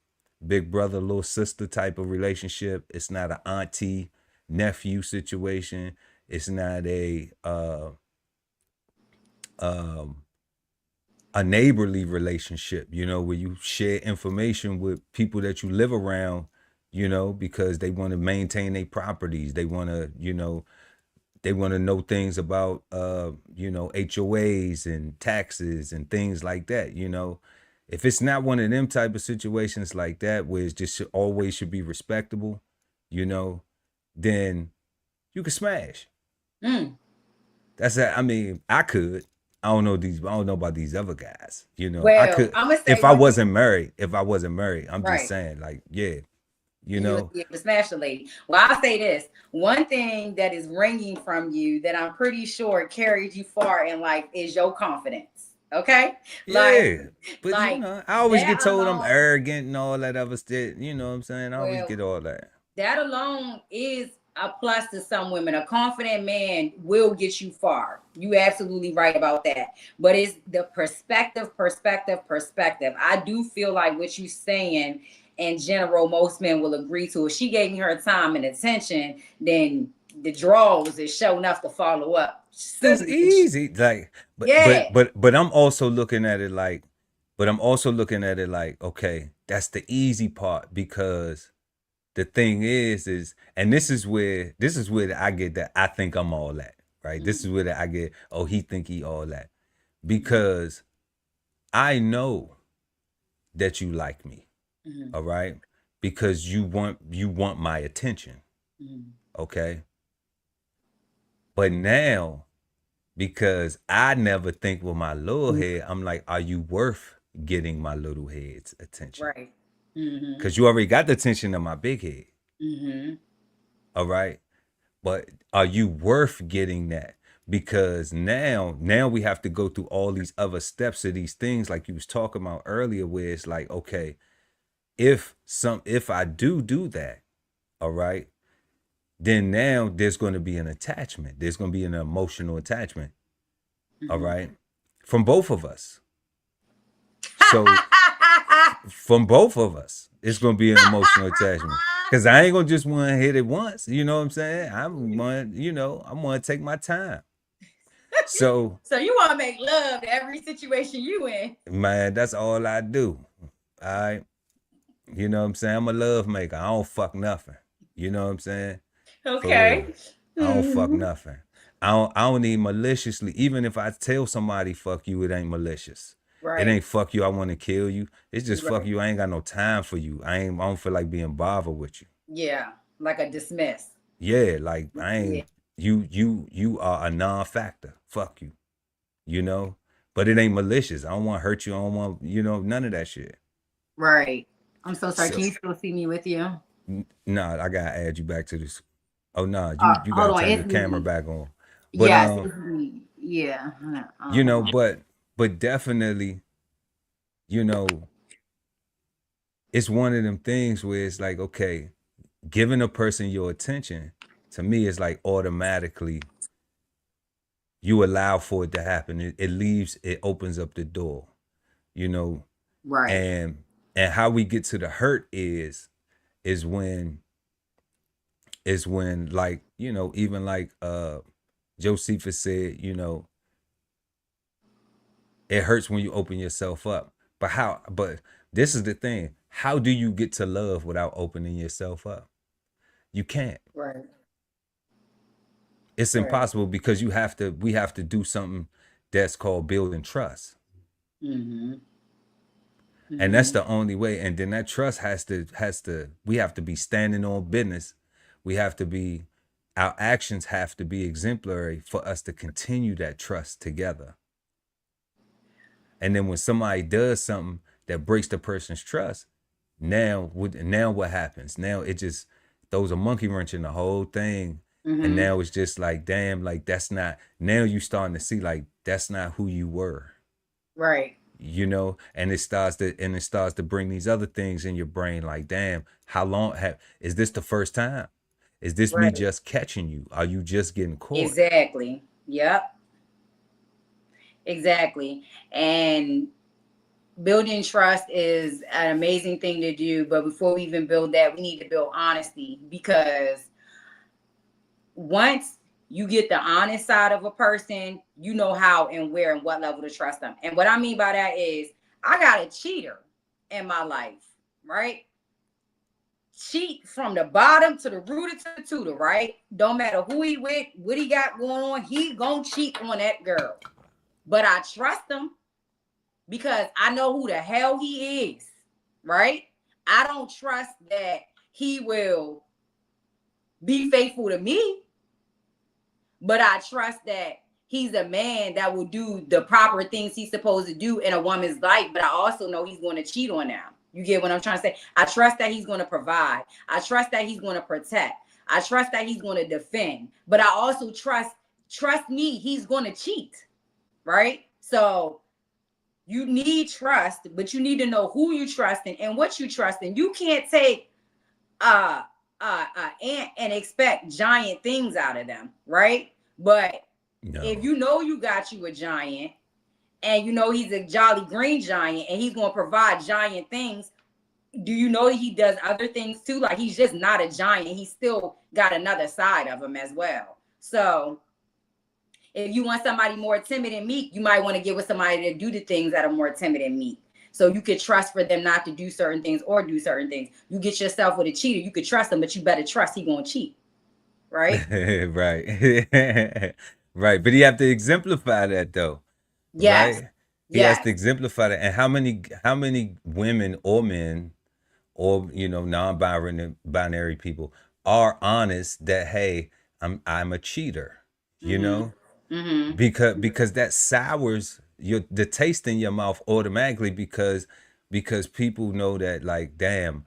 big brother, little sister type of relationship. It's not an auntie, nephew situation. It's not a neighborly relationship, you know, where you share information with people that you live around, you know, because they want to maintain their properties. They want to, you know, they want to know things about, you know, HOAs and taxes and things like that. You know, if it's not one of them type of situations like that, where it's just always should be respectable, you know, then you can smash. That's that. I mean, I could. I don't know about these other guys. You know, I Well, could I'm gonna say if I wasn't married. I'm just Right. saying, like, yeah, you You'll know. be able to smash a lady. Well, I'll say this. One thing that is ringing from you that I'm pretty sure carries you far in life is your confidence. Okay? Like, Yeah. But you like know, I always get that told I'm alone, arrogant and all that other shit. You know what I'm saying? I always well, get all that. that alone is a plus to some women. A confident man will get you far. You absolutely right about that. But it's the perspective. I do feel like what you saying in general, most men will agree to. If she gave me her time and attention, then the draws is show enough to follow up That's soon. easy. Like, Yeah. but I'm also looking at it like, okay, that's the easy part because the thing is, and this is where I get that I think I'm all that, right? This is where I get, oh, he think he all that because I know that you like me, Mm-hmm. all right? Because you want my attention, Mm-hmm. okay? But now because I never think with my little head, I'm like, are you worth getting my little head's attention? Right. Mm-hmm. Because you already got the attention of my big head. Mm-hmm. All right. But are you worth getting that? Because now we have to go through all these other steps of these things, like you was talking about earlier, where it's like, okay, if I do that, all right, then now there's going to be an attachment. There's going to be an emotional attachment, all Mm-hmm. right, from both of us. So from both of us, it's gonna be an emotional attachment. Cause I ain't gonna just want to hit it once. You know what I'm saying? I'm gonna take my time. So, So you want to make love to every situation you in. man, that's all I do. All right. You know what I'm saying? I'm a love maker. I don't fuck nothing. You know what I'm saying? For real. Okay. I don't fuck Mm-hmm. nothing. I don't need maliciously. Even if I tell somebody fuck you, it ain't malicious. It Right. ain't fuck you, I want to kill you. It's just fuck Right. you. I ain't got no time for you. I don't feel like being bothered with you. Yeah. Like a dismiss. Yeah, like I Yeah. ain't you are a non-factor. Fuck you. You know? But it ain't malicious. I don't want to hurt you. I don't want, none of that shit. Right. I'm so sorry. So Can you still see me with you? nah, I gotta add you back to this. Oh nah, you Hold gotta on. turn It's your camera me. back on. But Yes. It's me. Yeah. Hold on. but definitely, you know, it's one of them things where it's like, okay, giving a person your attention, to me, is like automatically you allow for it to happen. It opens up the door, you know, Right. and how we get to the hurt is when like, even like Josephus said, it hurts when you open yourself up. But this is the thing. How do you get to love without opening yourself up? You can't. Right. It's Right. impossible because we have to do something that's called building trust. Mm-hmm. And that's Mm-hmm. the only way. And then that trust we have to be standing on business. We have to be Our actions have to be exemplary for us to continue that trust together. And then when somebody does something that breaks the person's trust, now what happens? Now it just throws a monkey wrench in the whole thing. And Mm-hmm. now it's just like, damn, like that's not, now you starting to see like that's not who you were. Right. And it starts to bring these other things in your brain like, damn, how long is this the first time? Is this me Right. just catching you? Are you just getting caught? Exactly. Yep. Exactly. And building trust is an amazing thing to do. But before we even build that, we need to build honesty, because once you get the honest side of a person, you know how and where and what level to trust them. And what I mean by that is, I got a cheater in my life, right? Cheat from the bottom to the rooter to the tutor, right? Don't matter who he with, what he got going on, he gonna cheat on that girl. But I trust him because I know who the hell he is, right? I don't trust that he will be faithful to me, but I trust that he's a man that will do the proper things he's supposed to do in a woman's life. But I also know he's going to cheat on them. You get what I'm trying to say? I trust that he's going to provide. I trust that he's going to protect. I trust that he's going to defend. But I also trust me, he's going to cheat, right? So you need trust, but you need to know who you trust and what you trust in. You can't take ant and expect giant things out of them, right? But if No. you know you got you a giant, and you know he's a jolly green giant and he's going to provide giant things, do you know he does other things too? Like, he's just not a giant, he's still got another side of him as well. So if you want somebody more timid and meek, you might want to get with somebody to do the things that are more timid and meek, so you could trust for them not to do certain things or do certain things. You get yourself with a cheater, you could trust him, but you better trust he gonna cheat, right? Right. Right. But he have to exemplify that though. Yes. Right? He has to Yes. exemplify that. And how many women or men or non-binary people are honest that, hey, I'm a cheater, you Mm-hmm. know? Mm-hmm. Because that sours the taste in your mouth automatically, because people know that, like, damn,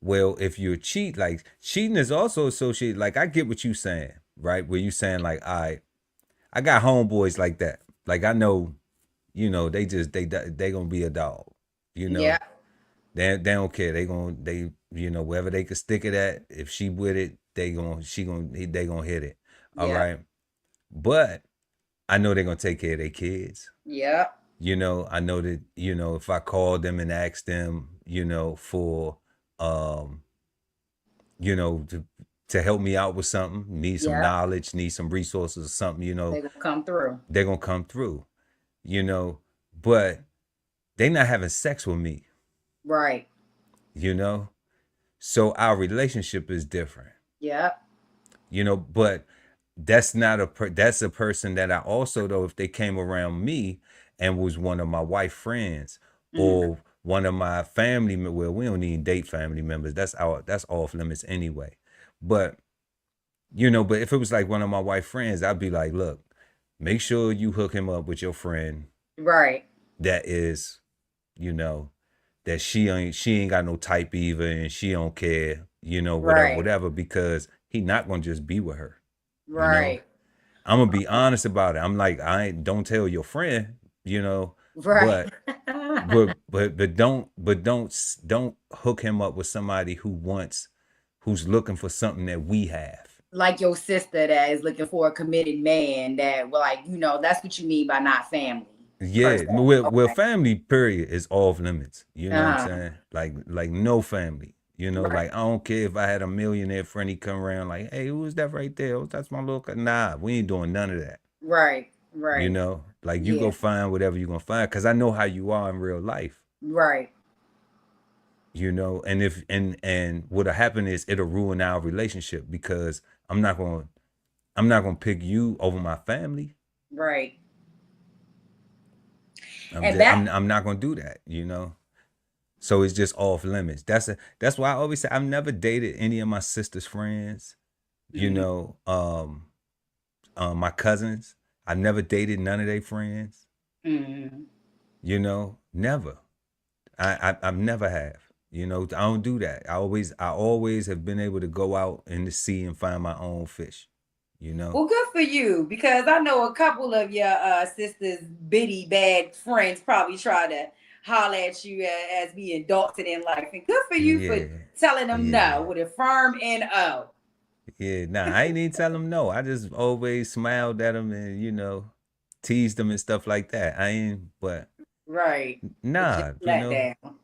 well, if you cheat, like, cheating is also associated, like, I get what you saying, right? Where you saying, like, I got homeboys like that. Like, I know, they gonna be a dog, you Yeah. know. They don't care. Wherever they could stick it at, if she with it, they gonna hit it. All Yeah. right. But I know they're gonna take care of their kids. Yeah. I know that, if I called them and asked them, for um, to help me out with something, need some Yeah. knowledge, need some resources or something, They gonna come through. they're gonna come through, you know. But they not having sex with me, Right. you know. So our relationship is different, Yeah. but that's a person that I also, though, if they came around me and was one of my wife friends Mm-hmm. or one of my family, well, we don't even date family members, that's off limits anyway. But but if it was like one of my wife friends, I'd be like, look, make sure you hook him up with your friend Right. that is, you know that she ain't got no type either, and she don't care, whatever, Right. whatever, because he not gonna just be with her, you know. Right. I'm gonna be honest about it. I'm like, don't tell your friend, Right. but don't hook him up with somebody who's looking for something that we have. Like your sister that is looking for a committed man that, well, like, that's what you mean by not family per Yeah, se. well, Okay. family period is off limits. You know what I'm Uh-huh. saying? Like no family. Right. Like, I don't care if I had a millionaire friend, he come around like, hey, who's that right there? Oh, that's my little nah, we ain't doing none of that. Right. Right. Like, you go Yeah. find whatever you're gonna find, because I know how you are in real life. Right. And if and what'll happen is it'll ruin our relationship, because I'm not gonna pick you over my family. Right. I'm And just back. I'm not gonna do that. So it's just off limits. That's why I always say I've never dated any of my sister's friends. You Mhm. know, my cousins. I never dated none of their friends. Mhm. Never. I've never have. I don't do that. I always have been able to go out in the sea and find my own fish. You know. Well, good for you, because I know a couple of your sister's bitty bad friends probably try to holler at you as being adulted in life, and good for you for Yeah. telling them no Yeah. with a firm no. Yeah. Nah, I ain't even tell them no. I just always smiled at them and teased them and stuff like that. I ain't, but Right. But just nah, let down.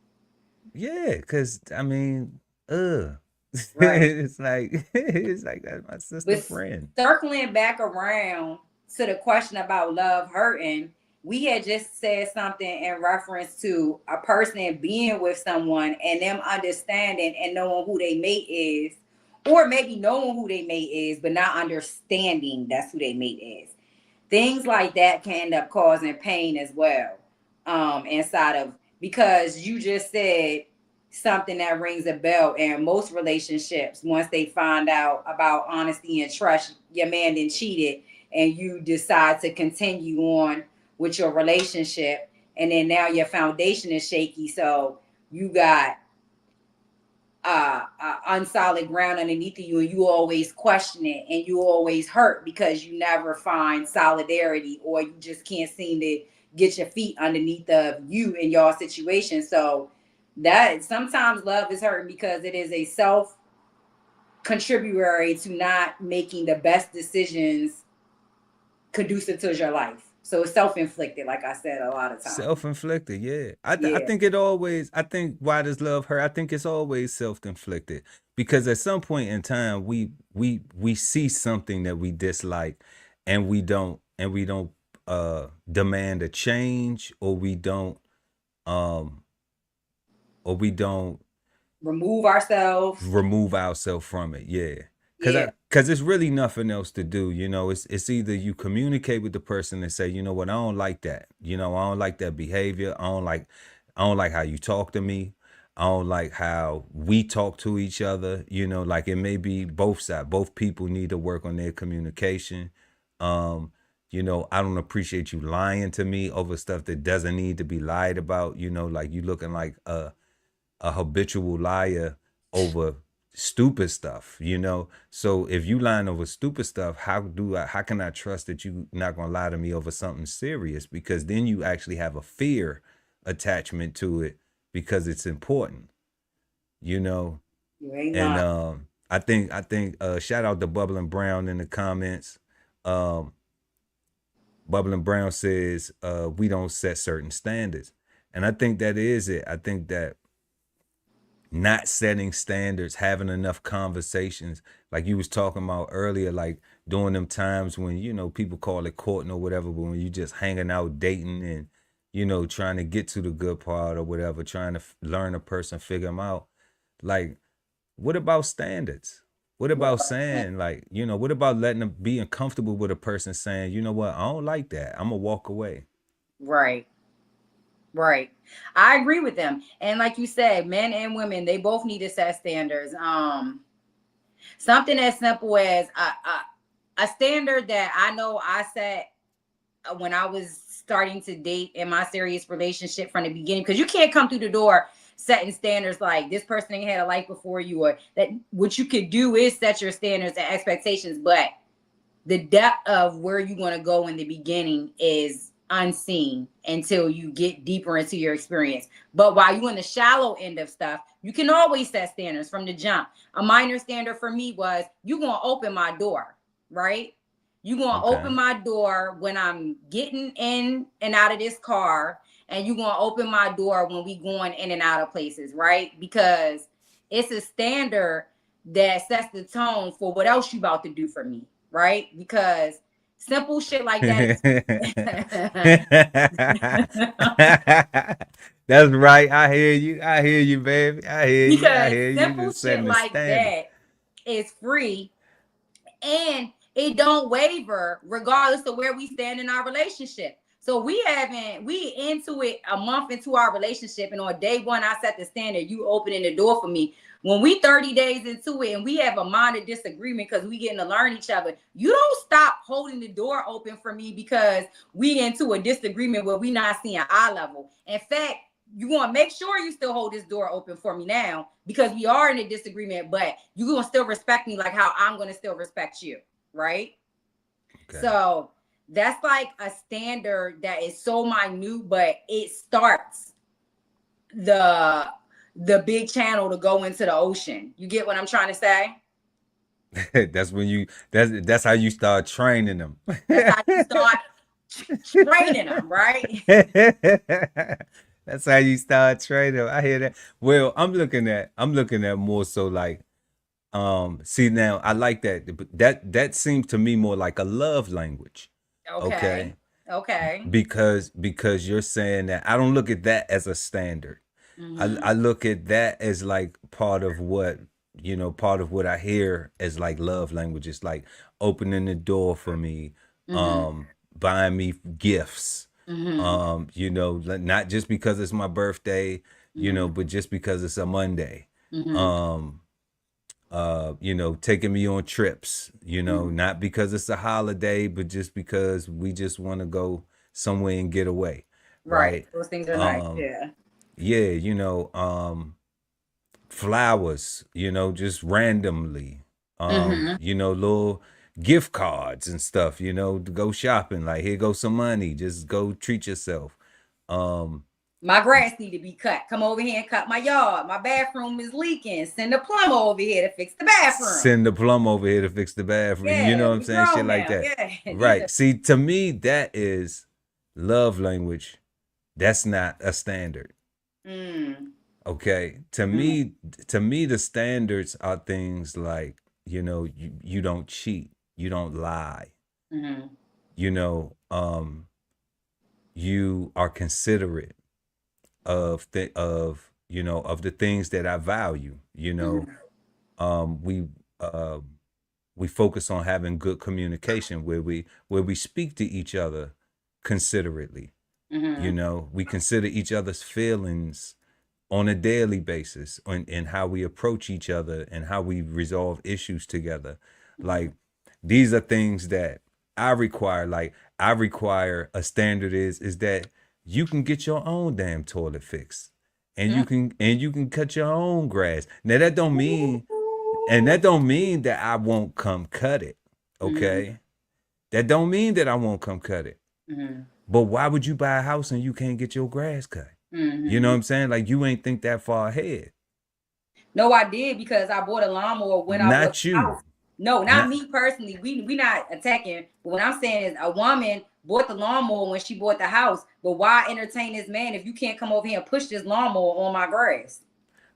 yeah, cause I mean, Right. it's like it's like that's my sister But friend. circling back around to the question about love hurting, we had just said something in reference to a person being with someone and them understanding and knowing who they mate is, or maybe knowing who they mate is, but not understanding that's who they mate is. Things like that can end up causing pain as well, inside of, because you just said something that rings a bell. And most relationships, once they find out about honesty and trust, your man then cheated, and you decide to continue on with your relationship, and then now your foundation is shaky. So you got unsolid ground underneath of you, and you always question it, and you always hurt because you never find solidarity, or you just can't seem to get your feet underneath of you in your situation. So that sometimes love is hurting because it is a self contributory to not making the best decisions conducive to your life. So it's self-inflicted, like I said a lot of times. Self-inflicted, yeah. I Yeah. think it always, I think why does love hurt? I think it's always self-inflicted because at some point in time we see something that we dislike, and we don't demand a change, um or we don't Remove ourselves. remove ourselves from it. Yeah. Yeah. Cause it's really nothing else to do. It's either you communicate with the person and say, you know what, I don't like that. I don't like that behavior. I don't like how you talk to me. I don't like how we talk to each other. Like it may be both sides. Both people need to work on their communication. Um, I don't appreciate you lying to me over stuff that doesn't need to be lied about. Like you looking like a habitual liar over stupid stuff. So if you lying over stupid stuff, how can I trust that you not gonna lie to me over something serious? Because then you actually have a fear attachment to it because it's important, you know. You ain't And lying. I think shout out to Bubbling Brown in the comments. Um Bubbling Brown says we don't set certain standards. And I think that is it. I think that not setting standards, having enough conversations, like you was talking about earlier, like during them times when people call it courting or whatever, but when you just hanging out, dating, and trying to get to the good part or whatever, trying to learn a person, figure them out. Like, what about standards? What What about about that? saying, like, what about letting them being comfortable with a person saying, you know what, I don't like that, I'm gonna walk away. Right. Right. I agree with them. And like you said, men and women, they both need to set standards. Something as simple as a standard that I know I set when I was starting to date in my serious relationship from the beginning, because you can't come through the door setting standards like this person ain't had a life before you, or that what you could do is set your standards and expectations, but the depth of where you want to go in the beginning is unseen until you get deeper into your experience. But while you're in the shallow end of stuff, you can always set standards from the jump. A minor standard for me was you gonna open my door, right? You gonna Okay. open my door when I'm getting in and out of this car, and you gonna open my door when we going in and out of places, right? Because it's a standard that sets the tone for what else you about to do for me, right? Because simple shit like that That's is right. I hear you. I hear you, baby. I hear you. I because hear you. simple Just shit setting the like standard. that is free, and it don't waver regardless of where we stand in our relationship. So we into it a month into our relationship, and on day one I set the standard, you opening the door for me. When we 30 days into it and we have a minor disagreement because we getting to learn each other, you don't stop holding the door open for me because we into a disagreement where we not seeing eye level. In fact, you want to make sure you still hold this door open for me now because we are in a disagreement, but you gonna still respect me like how I'm gonna still respect you, right? Okay. So that's like a standard that is so minute, but it starts the the big channel to go into the ocean. You get what I'm trying to say? That's when that's how you start training them. That's how you start training them, right? That's how you start training them. I hear that. Well, I'm looking at more so like see now I like that, but that seems to me more like a love language. Okay. Okay. Okay. Because you're saying that I don't look at that as a standard. I Mm-hmm. look at that as like part of what I hear as like love languages, like opening the door for me, Mm-hmm. buying me gifts, Mm-hmm. not just because it's my birthday, Mm-hmm. but just because it's a Monday. Mm-hmm. Um, taking me on trips, Mm-hmm. not because it's a holiday, but just because we just want to go somewhere and get away, Right. right? Those things are nice. Um, Yeah. yeah, flowers, just randomly. Mm-hmm. Little gift cards and stuff, to go shopping. Like, here goes some money. Just go treat yourself. Um, My grass need to be cut. Come over here and cut my yard. My bathroom is leaking. Send a plumber over here to fix the bathroom. Send the plumber over here to fix the bathroom. You know Yeah, what I'm we saying? Shit grown like now. that. Yeah, these Right. are. See, to me, that is love language. That's not a standard. Mm, Okay. mm, To me, the standards are things like, you don't cheat, you don't lie, mm, you know, you are considerate of the things that I value. mm, Um, we uh, we focus on having good communication where we speak to each other considerately. mm, We consider each other's feelings on a daily basis and how we approach each other and how we resolve issues together. mm, Like, these are things that I require. Like, I require a standard is that you can get your own damn toilet fixed, and mm. you can cut your own grass. Now, that don't mean that I won't come cut it. Mm, Okay? That don't mean that I won't come cut it. mm, But why would you buy a house and you can't get your grass cut? You know what mm. I'm saying? Like, you ain't think that far ahead. No, I did because I bought a lawnmower when I bought Not the you. house. No, not Not me personally. We not attacking. But what I'm saying is a woman bought the lawnmower when she bought the house. But why entertain this man if you can't come over here and push this lawnmower on my grass?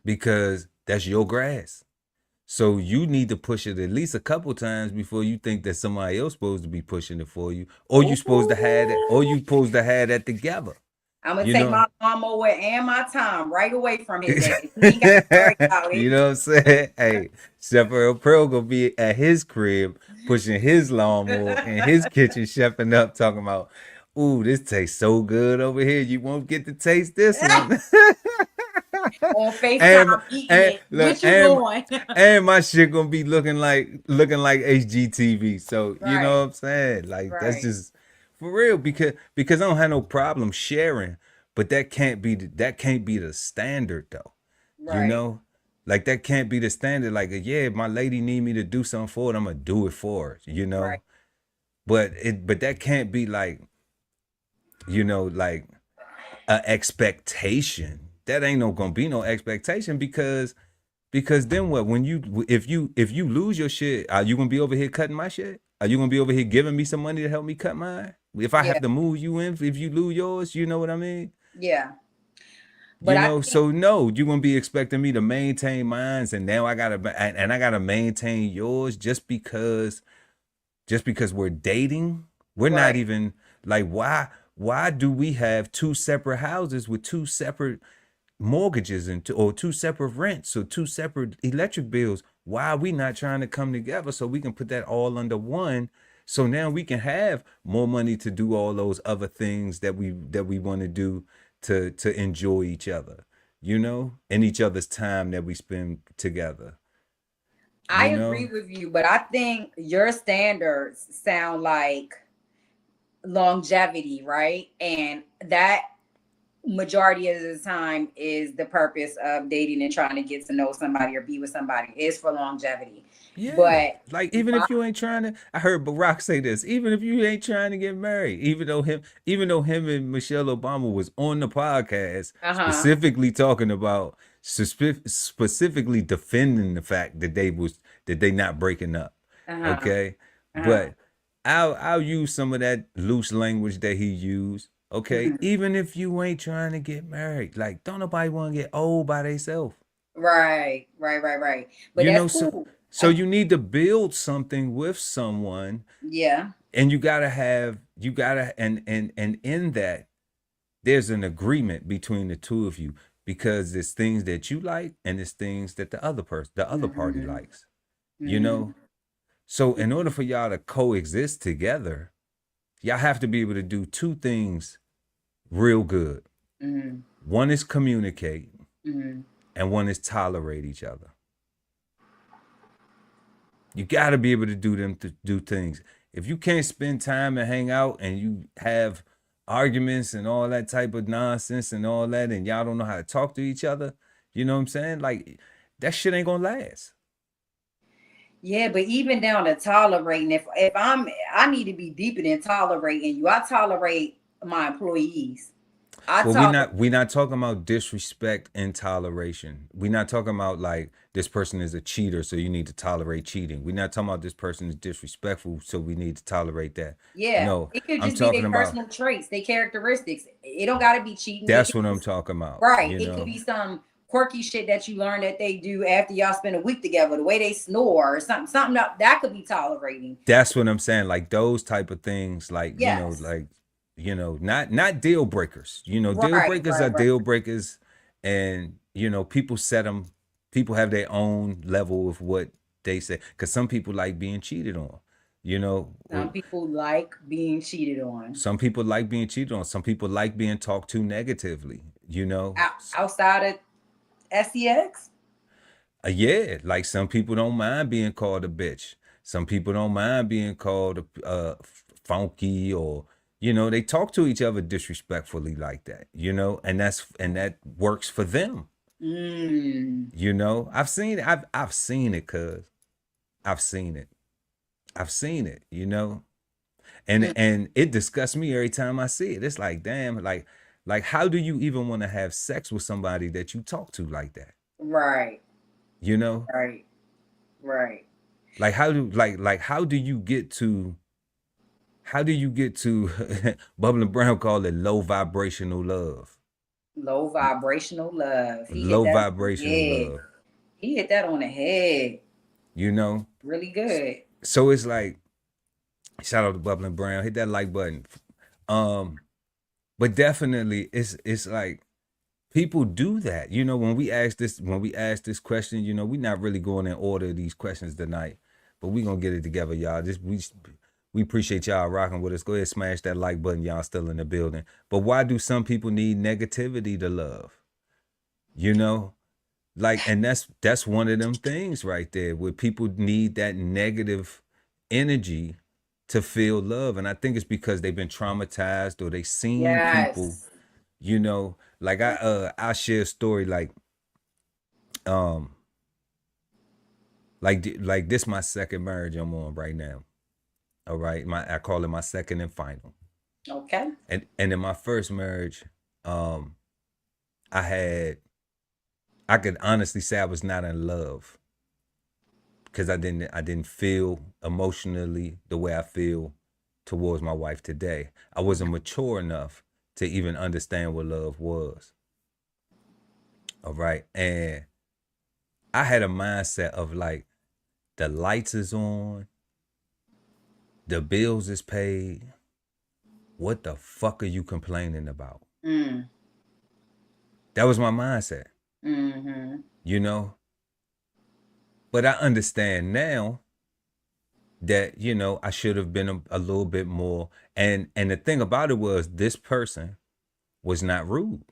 because that's your grass. So you need to push it at least a couple times before you think that somebody else supposed to be pushing it for you, or you supposed to have that, or you supposed to have that together. I'm gonna You take know. my lawnmower and my time right away from his ass. He ain't got to worry about You it. know what I'm saying? Hey, Chef Earl Pearl gonna be at his crib pushing his lawnmower in his kitchen, chefing up, talking about, "Ooh, this tastes so good over here. You won't get to taste this one." On and FaceTime eating and it. look, What you doing? and my shit gonna be looking like HGTV. So you know Right, what I'm saying? Like, that's right, just for real, because I don't have no problem sharing, but that can't be the standard though. You right. know, like, that can't be the standard. Like, yeah, if my lady need me to do something for it, I'm gonna do it for her. Right. But that can't be like, like a expectation. That ain't no gonna be no expectation, because then what? When if you lose your shit, are you gonna be over here cutting my shit? Are you gonna be over here giving me some money to help me cut mine? If I Yeah, have to move you in, if you lose yours, you know what I mean? yeah. But I think So no, you're gonna be expecting me to maintain mines, and now I gotta maintain yours just because we're dating. We're not right. even like, why do we have two separate houses with two separate mortgages or two separate rents or two separate electric bills? Why are we not trying to come together so we can put that all under one, so now we can have more money to do all those other things that we want to do to enjoy each other, and each other's time that we spend together, I you agree know? with you, but I think your standards sound like longevity, right? And that majority of the time is the purpose of dating and trying to get to know somebody or be with somebody is for longevity. Yeah. But Like, even my if you ain't trying to, I heard Barack say this, even if you ain't trying to get married, even though him and Michelle Obama was on the podcast uh-huh, specifically talking about, specifically defending the fact that they not breaking up. uh-huh, Okay. uh-huh. But I'll use some of that loose language that he used. Okay. Mhm. Even if you ain't trying to get married, like, don't nobody want to get old by themselves. Right, right, right, right. But You that's know, so cool. so you need to build something with someone, Yeah. and you gotta and in that, there's an agreement between the two of you, because there's things that you like and there's things that the other party Hmm. likes. You Hmm. know? So in order for y'all to coexist together, y'all have to be able to do two things real good. Hmm. One is communicate, Hmm. and one is tolerate each other. You got to be able to do things. If you can't spend time and hang out, and you have arguments and all that type of nonsense and all that, and y'all don't know how to talk to each other, you know what I'm saying? Like that shit ain't gonna last. Yeah, but even down to tolerating, if I need to be deeper than tolerating you. I tolerate my employees. I Well, tolerate. we not talking about disrespect and toleration. We not talking about like this person is a cheater, so you need to tolerate cheating. We not talking about this person is disrespectful, so we need to tolerate that. Yeah, No, it could I'm just be talking their about personal traits, their characteristics. It don't got to be cheating. It that's could what be, I'm talking about. right. You It could know, be some quirky shit that you learn that they do after y'all spend a week together. The way they snore or something that could be tolerating. that's what I'm saying. Like those type of things, Yes. not deal breakers. Deal Right. breakers are Right. Right. deal breakers, and people set them. People have their own level of what they say, because some people like being cheated on. You know, Some people like being cheated on. some people like being cheated on. Some people like being talked to negatively. Outside of sex. Yeah, like some people don't mind being called a bitch. Some people don't mind being called funky, or they talk to each other disrespectfully like that. And that works for them. Mm. I've seen it. I've seen it, cuz I've seen it. I've seen it. And it disgusts me every time I see it. It's like, damn, like how do you even want to have sex with somebody that you talk to like that? Right. You know? Right. Right. Like how do you get to Bubble and Brown call it low vibrational love. Low vibrational love. He hit Low that on the vibrational head. love. He hit that on the head. You know? Really good. So it's like, shout out to Bubble and Brown, hit that like button. But definitely it's like people do that. When we ask this question, we're not really going in order of these questions tonight, but we gonna get it together, y'all. We appreciate y'all rocking with us. Go ahead, smash that like button, y'all still in the building. But why do some people need negativity to love? And that's one of them things right there, where people need that negative energy to feel love. And I think it's because they've been traumatized, or they seen people, Yes. like I share a story, um like this my second marriage I'm on right now. All right. I call it my second and final. Okay. And in my first marriage, um, I could honestly say I was not in love, because I didn't feel emotionally the way I feel towards my wife today. I wasn't mature enough to even understand what love was. All right. And I had a mindset of like, the lights is on, the bills is paid. What the fuck are you complaining about? Mm. That was my mindset, Mm-hmm. you know? But I understand now that, I should have been a little bit more. And the thing about it was, this person was not rude.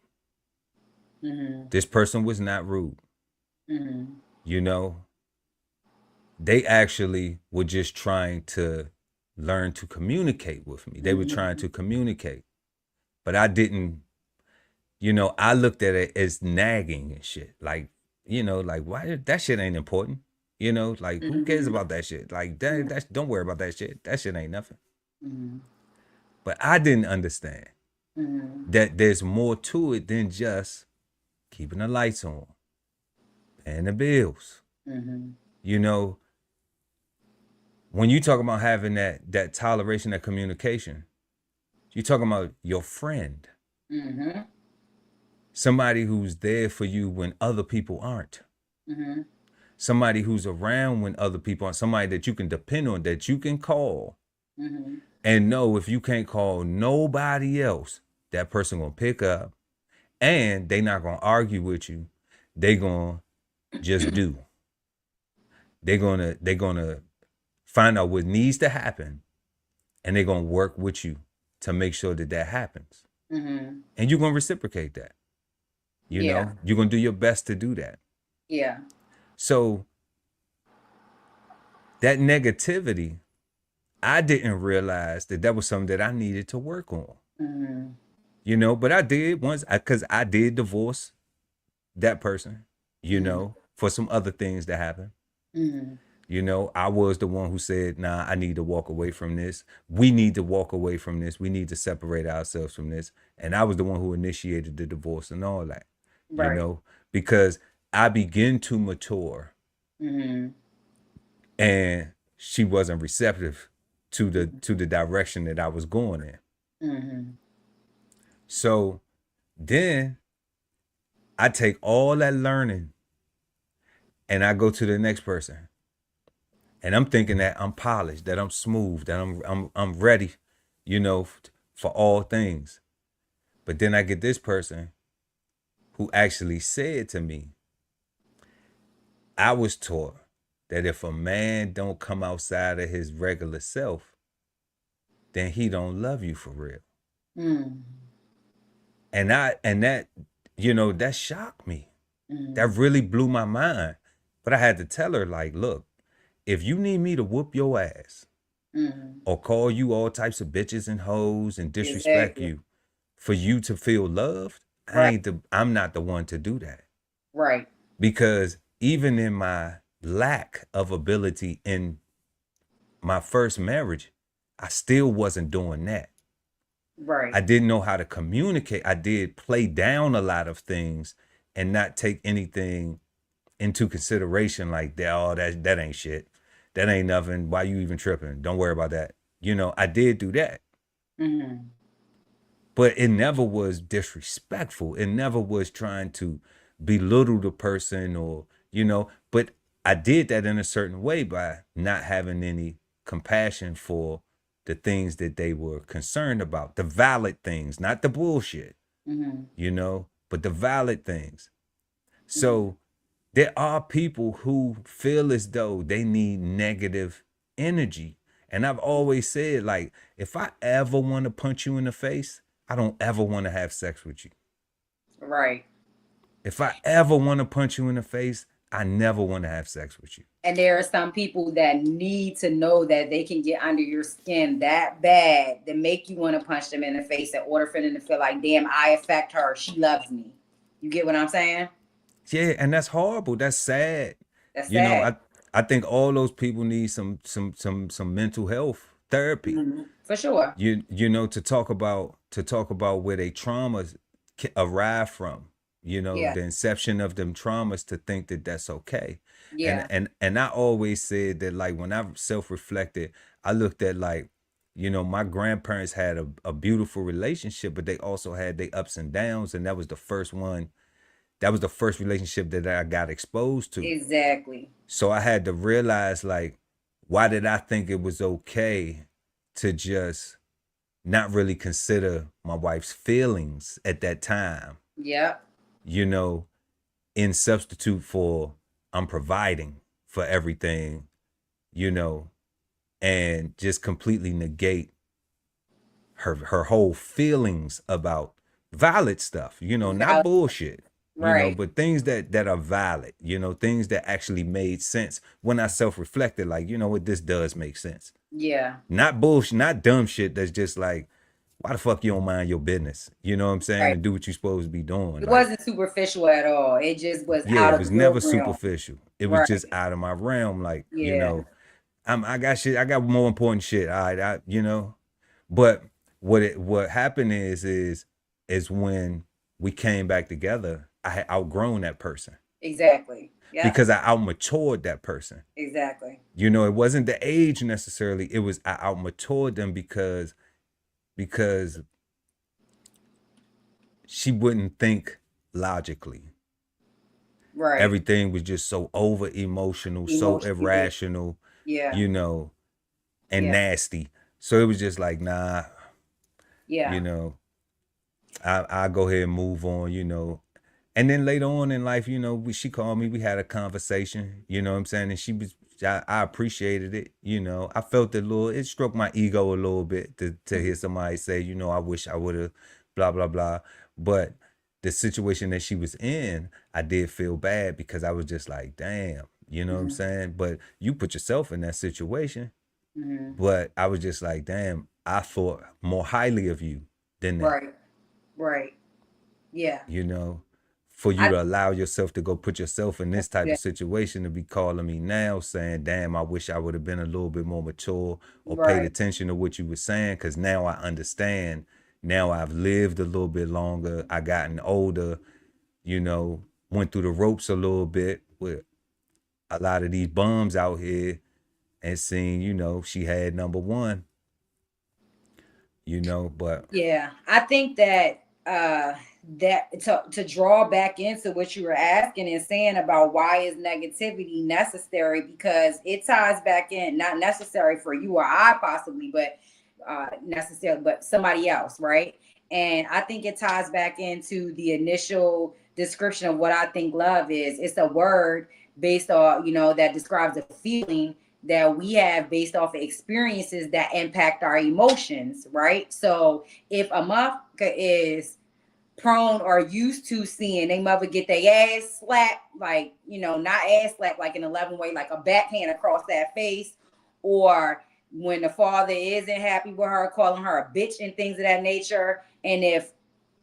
Mm-hmm. This person was not rude. Mm-hmm. You know, they actually were just trying to learn to communicate with me. They were trying Mm-hmm. to communicate. But I didn't, I looked at it as nagging and shit. Like, like, why that shit ain't important. Like, who cares Mm-hmm. about that shit? Like, that's don't worry about that shit. That shit ain't nothing. Mm-hmm. But I didn't understand Mm-hmm. that there's more to it than just keeping the lights on, paying the bills. Mm-hmm. You know, when you talk about having that toleration, that communication, you're talking about your friend, Mm-hmm. somebody who's there for you when other people aren't, Mm-hmm. somebody who's around when other people aren't, somebody that you can depend on, that you can call, Mm-hmm. and know if you can't call nobody else, that person gonna pick up, and they not gonna argue with you. They gonna just do. They're gonna find out what needs to happen, and they're gonna work with you to make sure that happens. Mm-hmm. And you're gonna reciprocate that. Yeah. You're gonna do your best to do that. Yeah. So that negativity, I didn't realize that was something that I needed to work on. Mm-hmm. you know. But I did once, because I did divorce that person, you Mm-hmm. know, for some other things that happened. Mm-hmm. You know, I was the one who said, nah, I need to walk away from this. We need to walk away from this. We need to separate ourselves from this. And I was the one who initiated the divorce and all that, you Right. know, because I began to mature Mm-hmm. and she wasn't receptive to the direction that I was going in. Mm-hmm. So then I take all that learning and I go to the next person. And I'm thinking that I'm polished, that I'm smooth, that I'm ready, you know, for all things. But then I get this person who actually said to me, I was taught that if a man don't come outside of his regular self, then he don't love you for real. Mm-hmm. And that, you know, that shocked me. That Mm-hmm. really blew my mind. But I had to tell her, like, look, if you need me to whoop your ass Mm-hmm. or call you all types of bitches and hoes and disrespect Exactly. you for you to feel loved, Right. I'm not the one to do that. Right. Because even in my lack of ability in my first marriage, I still wasn't doing that. Right. I didn't know how to communicate. I did play down a lot of things and not take anything into consideration, like that. Oh, that ain't shit. That ain't nothing. Why you even tripping? Don't worry about that. You know, I did do that. Mm-hmm. But it never was disrespectful. It never was trying to belittle the person, or, you know, but I did that in a certain way by not having any compassion for the things that they were concerned about, the valid things, not the bullshit, Mm-hmm. you know, but the valid things. Mm-hmm. So there are people who feel as though they need negative energy. And I've always said, like, if I ever want to punch you in the face, I don't ever want to have sex with you. Right. If I ever want to punch you in the face, I never want to have sex with you. And there are some people that need to know that they can get under your skin that bad that make you want to punch them in the face in order for them to feel like, damn, I affect her. She loves me. You get what I'm saying? Yeah, and that's horrible. That's sad. That's You know, sad. I think all those people need some mental health therapy. Mm-hmm. For sure. You know, to talk about where they traumas arrive from, you know, Yeah. the inception of them traumas, to think that that's okay. Yeah. And I always said that, like, when I self-reflected, I looked at, like, you know, my grandparents had a beautiful relationship, but they also had their ups and downs, and that was the first relationship that I got exposed to. Exactly. So I had to realize, like, why did I think it was okay to just not really consider my wife's feelings at that time, Yep. you know, in substitute for I'm providing for everything, you know, and just completely negate her whole feelings about valid stuff, you know, not Valid. bullshit, you know, Right. but things that are valid, you know, things that actually made sense when I self-reflected, like, you know what, this does make sense. Yeah. Not bullshit, not dumb shit that's just like, why the fuck you don't mind your business? You know what I'm saying? Right. And do what you're supposed to be doing. It Like, wasn't superficial at all. It just was yeah, out it of was your never realm. superficial. It was Right. just out of my realm. Like, you Yeah. know, I got shit, I got more important shit. All right, you know. But what happened is when we came back together, I had outgrown that person Exactly. Yep. because I outmatured that person. Exactly. You know, it wasn't the age necessarily. It was I outmatured them because she wouldn't think logically. Right. Everything was just so over emotional, so Emotionally based. irrational, Yeah. you know, and Yeah. nasty. So it was just like, nah, you Yeah. know, I go ahead and move on, you know. And then later on in life, you know, she called me, we had a conversation, you know what I'm saying? And I appreciated it, you know. I felt it struck my ego a little bit to hear somebody say, you know, I wish I would have, blah, blah, blah. But the situation that she was in, I did feel bad because I was just like, damn, you know what I'm Mm-hmm. saying? But you put yourself in that situation. Mm-hmm. But I was just like, damn, I thought more highly of you. than that. Right. Right. Yeah. You know, for you I to allow yourself to go put yourself in this type yeah. of situation, to be calling me now saying, damn, I wish I would have been a little bit more mature or paid Right. attention to what you were saying, because now I understand. Now I've lived a little bit longer. I gotten older, you know, went through the ropes a little bit with a lot of these bums out here, and seen, you know, she had number one, you know, but Yeah, I think that that to draw back into what you were asking and saying about why is negativity necessary, because it ties back in, not necessary for you or I possibly, but necessary, but somebody else, right? And I think it ties back into the initial description of what I think love is. It's a word based on, that describes a feeling that we have based off of experiences that impact our emotions, right? So if a mother is prone or used to seeing their mother get their ass slapped, like, not ass slapped like an 11 way, like a backhand across that face, or when the father isn't happy with her, calling her a bitch and things of that nature. And if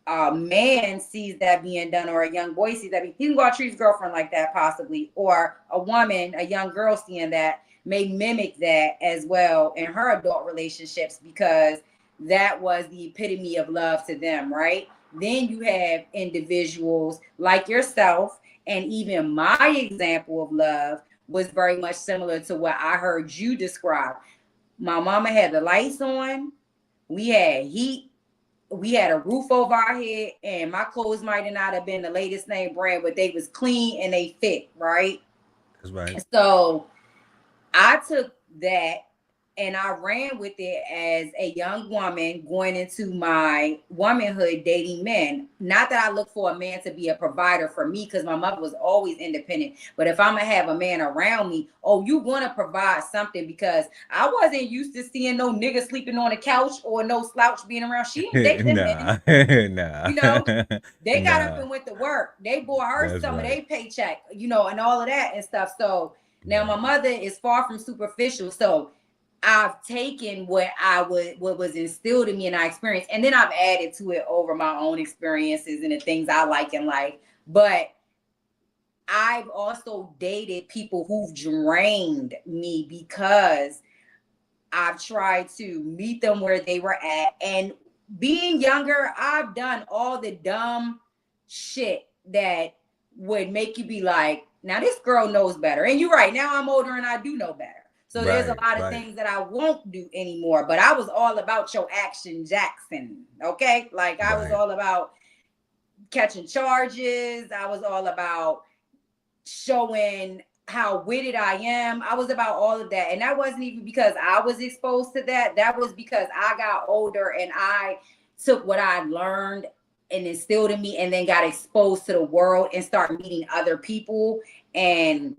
a man sees that being done, or a young boy sees that, he can go out treat his girlfriend like that, possibly, or a woman, a young girl seeing that may mimic that as well in her adult relationships, because that was the epitome of love to them, right? Then you have individuals like yourself, and even my example of love was very much similar to what I heard you describe. My mama had the lights on, we had heat, we had a roof over our head, and my clothes might not have been the latest name brand, but they was clean and they fit, right? that's right. So I took that and I ran with it as a young woman going into my womanhood, dating men. Not that I look for a man to be a provider for me, because my mother was always independent. But if I'm gonna have a man around me, oh, you want to provide something, because I wasn't used to seeing no nigga sleeping on the couch or no slouch being around. She didn't date them men, Nah, nah, you know. They got up nah. and went to work. They bought her That's some of right. their paycheck, and all of that and stuff. So now my Right. mother is far from superficial. So I've taken what was instilled in me and I experienced, and then I've added to it over my own experiences and the things I like in life. But I've also dated people who've drained me, because I've tried to meet them where they were at. And being younger, I've done all the dumb shit that would make you be like, now this girl knows better. And you're right, now I'm older and I do know better. So there's a Right, lot of right, things that I won't do anymore. But I was all about your action, Jackson. Okay. Like I was right. all about catching charges. I was all about showing how witted I am. I was about all of that. And that wasn't even because I was exposed to that. That was because I got older and I took what I learned and instilled in me, and then got exposed to the world and start meeting other people and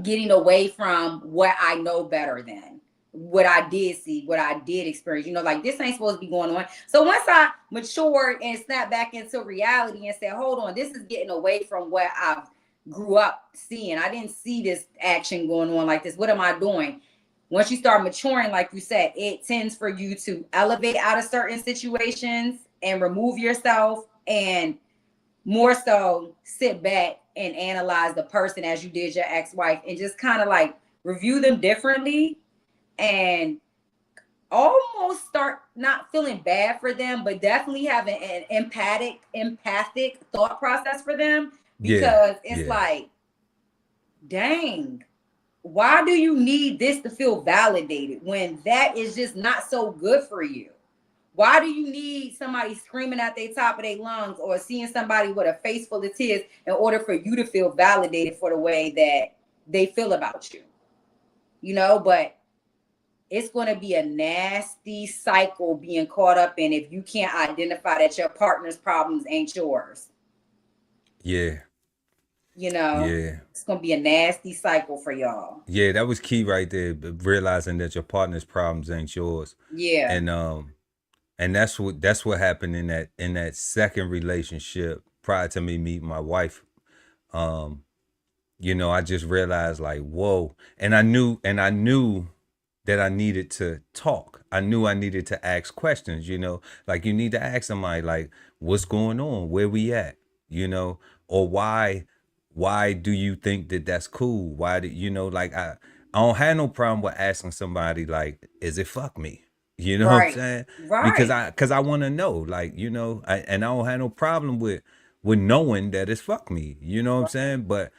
getting away from what I know better than what I did see, what I did experience. Like this ain't supposed to be going on. So once I matured and snapped back into reality and said, hold on, this is getting away from what I've grew up seeing. I didn't see this action going on like this. What am I doing? Once you start maturing, like you said, it tends for you to elevate out of certain situations and remove yourself, and more so sit back and analyze the person as you did your ex-wife, and just kind of like review them differently, and almost start not feeling bad for them, but definitely having an empathic thought process for them, Yeah, because it's yeah, like, dang, why do you need this to feel validated when that is just not so good for you? Why do you need somebody screaming at the top of their lungs, or seeing somebody with a face full of tears, in order for you to feel validated for the way that they feel about you? But it's going to be a nasty cycle being caught up in if you can't identify that your partner's problems ain't yours. yeah, You know, yeah, it's going to be a nasty cycle for y'all. yeah. That was key right there. Realizing that your partner's problems ain't yours, Yeah. and that's what happened in that second relationship prior to me meeting my wife. I just realized, like, whoa, and I knew that I needed to talk. I knew I needed to ask questions, you know, like you need to ask somebody like, what's going on? Where we at? You know, or why do you think that that's cool? Why do you know, like I don't have no problem with asking somebody like, is it fuck me? You know what I'm Right. saying? Because Right. I want to know, like, you know, and I don't have no problem with knowing that it's fuck me. You know what I'm Right. saying? But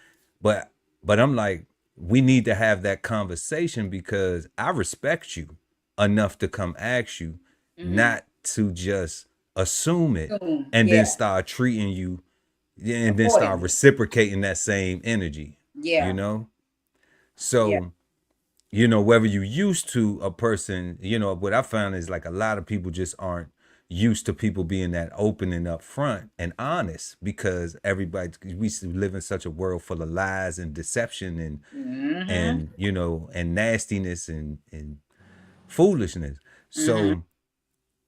but I'm like, we need to have that conversation because I respect you enough to come ask you, Mm-hmm. not to just assume it Soon. and then Yeah. start treating you and then start Accordingly. reciprocating that same energy, you Yeah. know? Yeah. So, you know, whether you used to a person, you know, what I found is like a lot of people just aren't used to people being that open and upfront and honest because everybody we live in such a world full of lies and deception Mm-hmm. and you know and nastiness and foolishness. Mm-hmm. So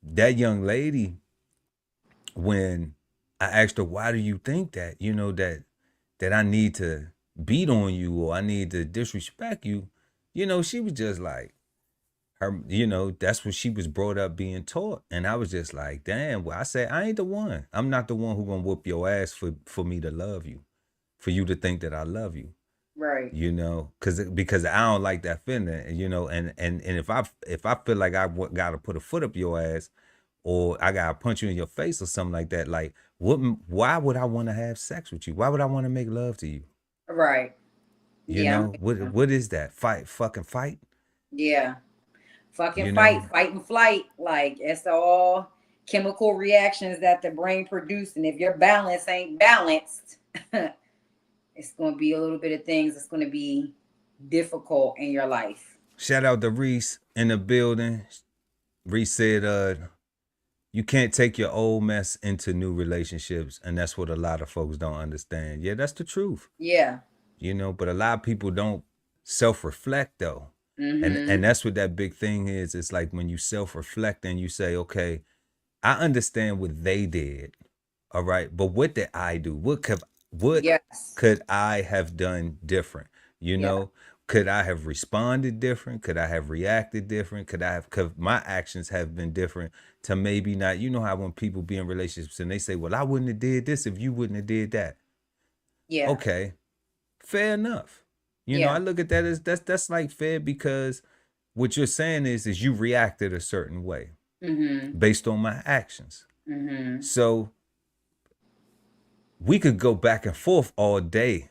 that young lady, when I asked her, why do you think that, you know, that I need to beat on you or I need to disrespect you, you know, she was just like, her, you know, that's what she was brought up being taught. And I was just like, damn, well, I said, I ain't the one. I'm not the one who gonna whoop your ass for me to love you, for you to think that I love you. Right. You know, because I don't like that feeling, you know, and if I feel like got to put a foot up your ass, or I gotta punch you in your face or something like that, like why would I want to have sex with you? Why would I want to make love to you? Right. You Yeah. know what is that? Fucking fight. Yeah. Fucking You fight, know, fight and flight. Like it's all chemical reactions that the brain produces. And if your balance ain't balanced, it's gonna be a little bit of things that's gonna be difficult in your life. shout out to Reese in the building. Reese said, you can't take your old mess into new relationships, and that's what a lot of folks don't understand. Yeah, that's the truth. Yeah. You know, but a lot of people don't self-reflect though. And Mm-hmm. that's what that big thing is. It's like when you self-reflect and you say, okay, I understand what they did. All right. But what did I do? What Yes. could I have done different? You Yeah. know, could I have responded different? Could I have reacted different? Could my actions have been different to maybe not, you know how when people be in relationships and they say, well, I wouldn't have did this if you wouldn't have did that. Yeah. Okay, fair enough. You know, I Yeah. look at that as that's like fair because what you're saying is you reacted a certain way Mm-hmm. based on my actions. Mm-hmm. So we could go back and forth all day,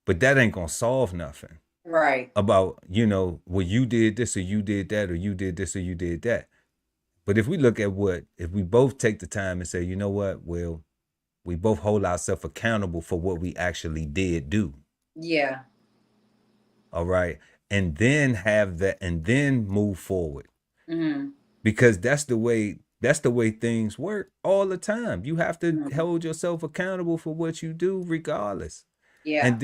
but that ain't gonna solve nothing Right. about, you know, well, you did this or you did that or you did this or you did that. But if we look at if we both take the time and say, you know what, well, we both hold ourselves accountable for what we actually did do. Yeah. All right. And then have that and then move forward. Mm-hmm. Because that's the way things work all the time. You have to Mm-hmm. hold yourself accountable for what you do regardless. Yeah. And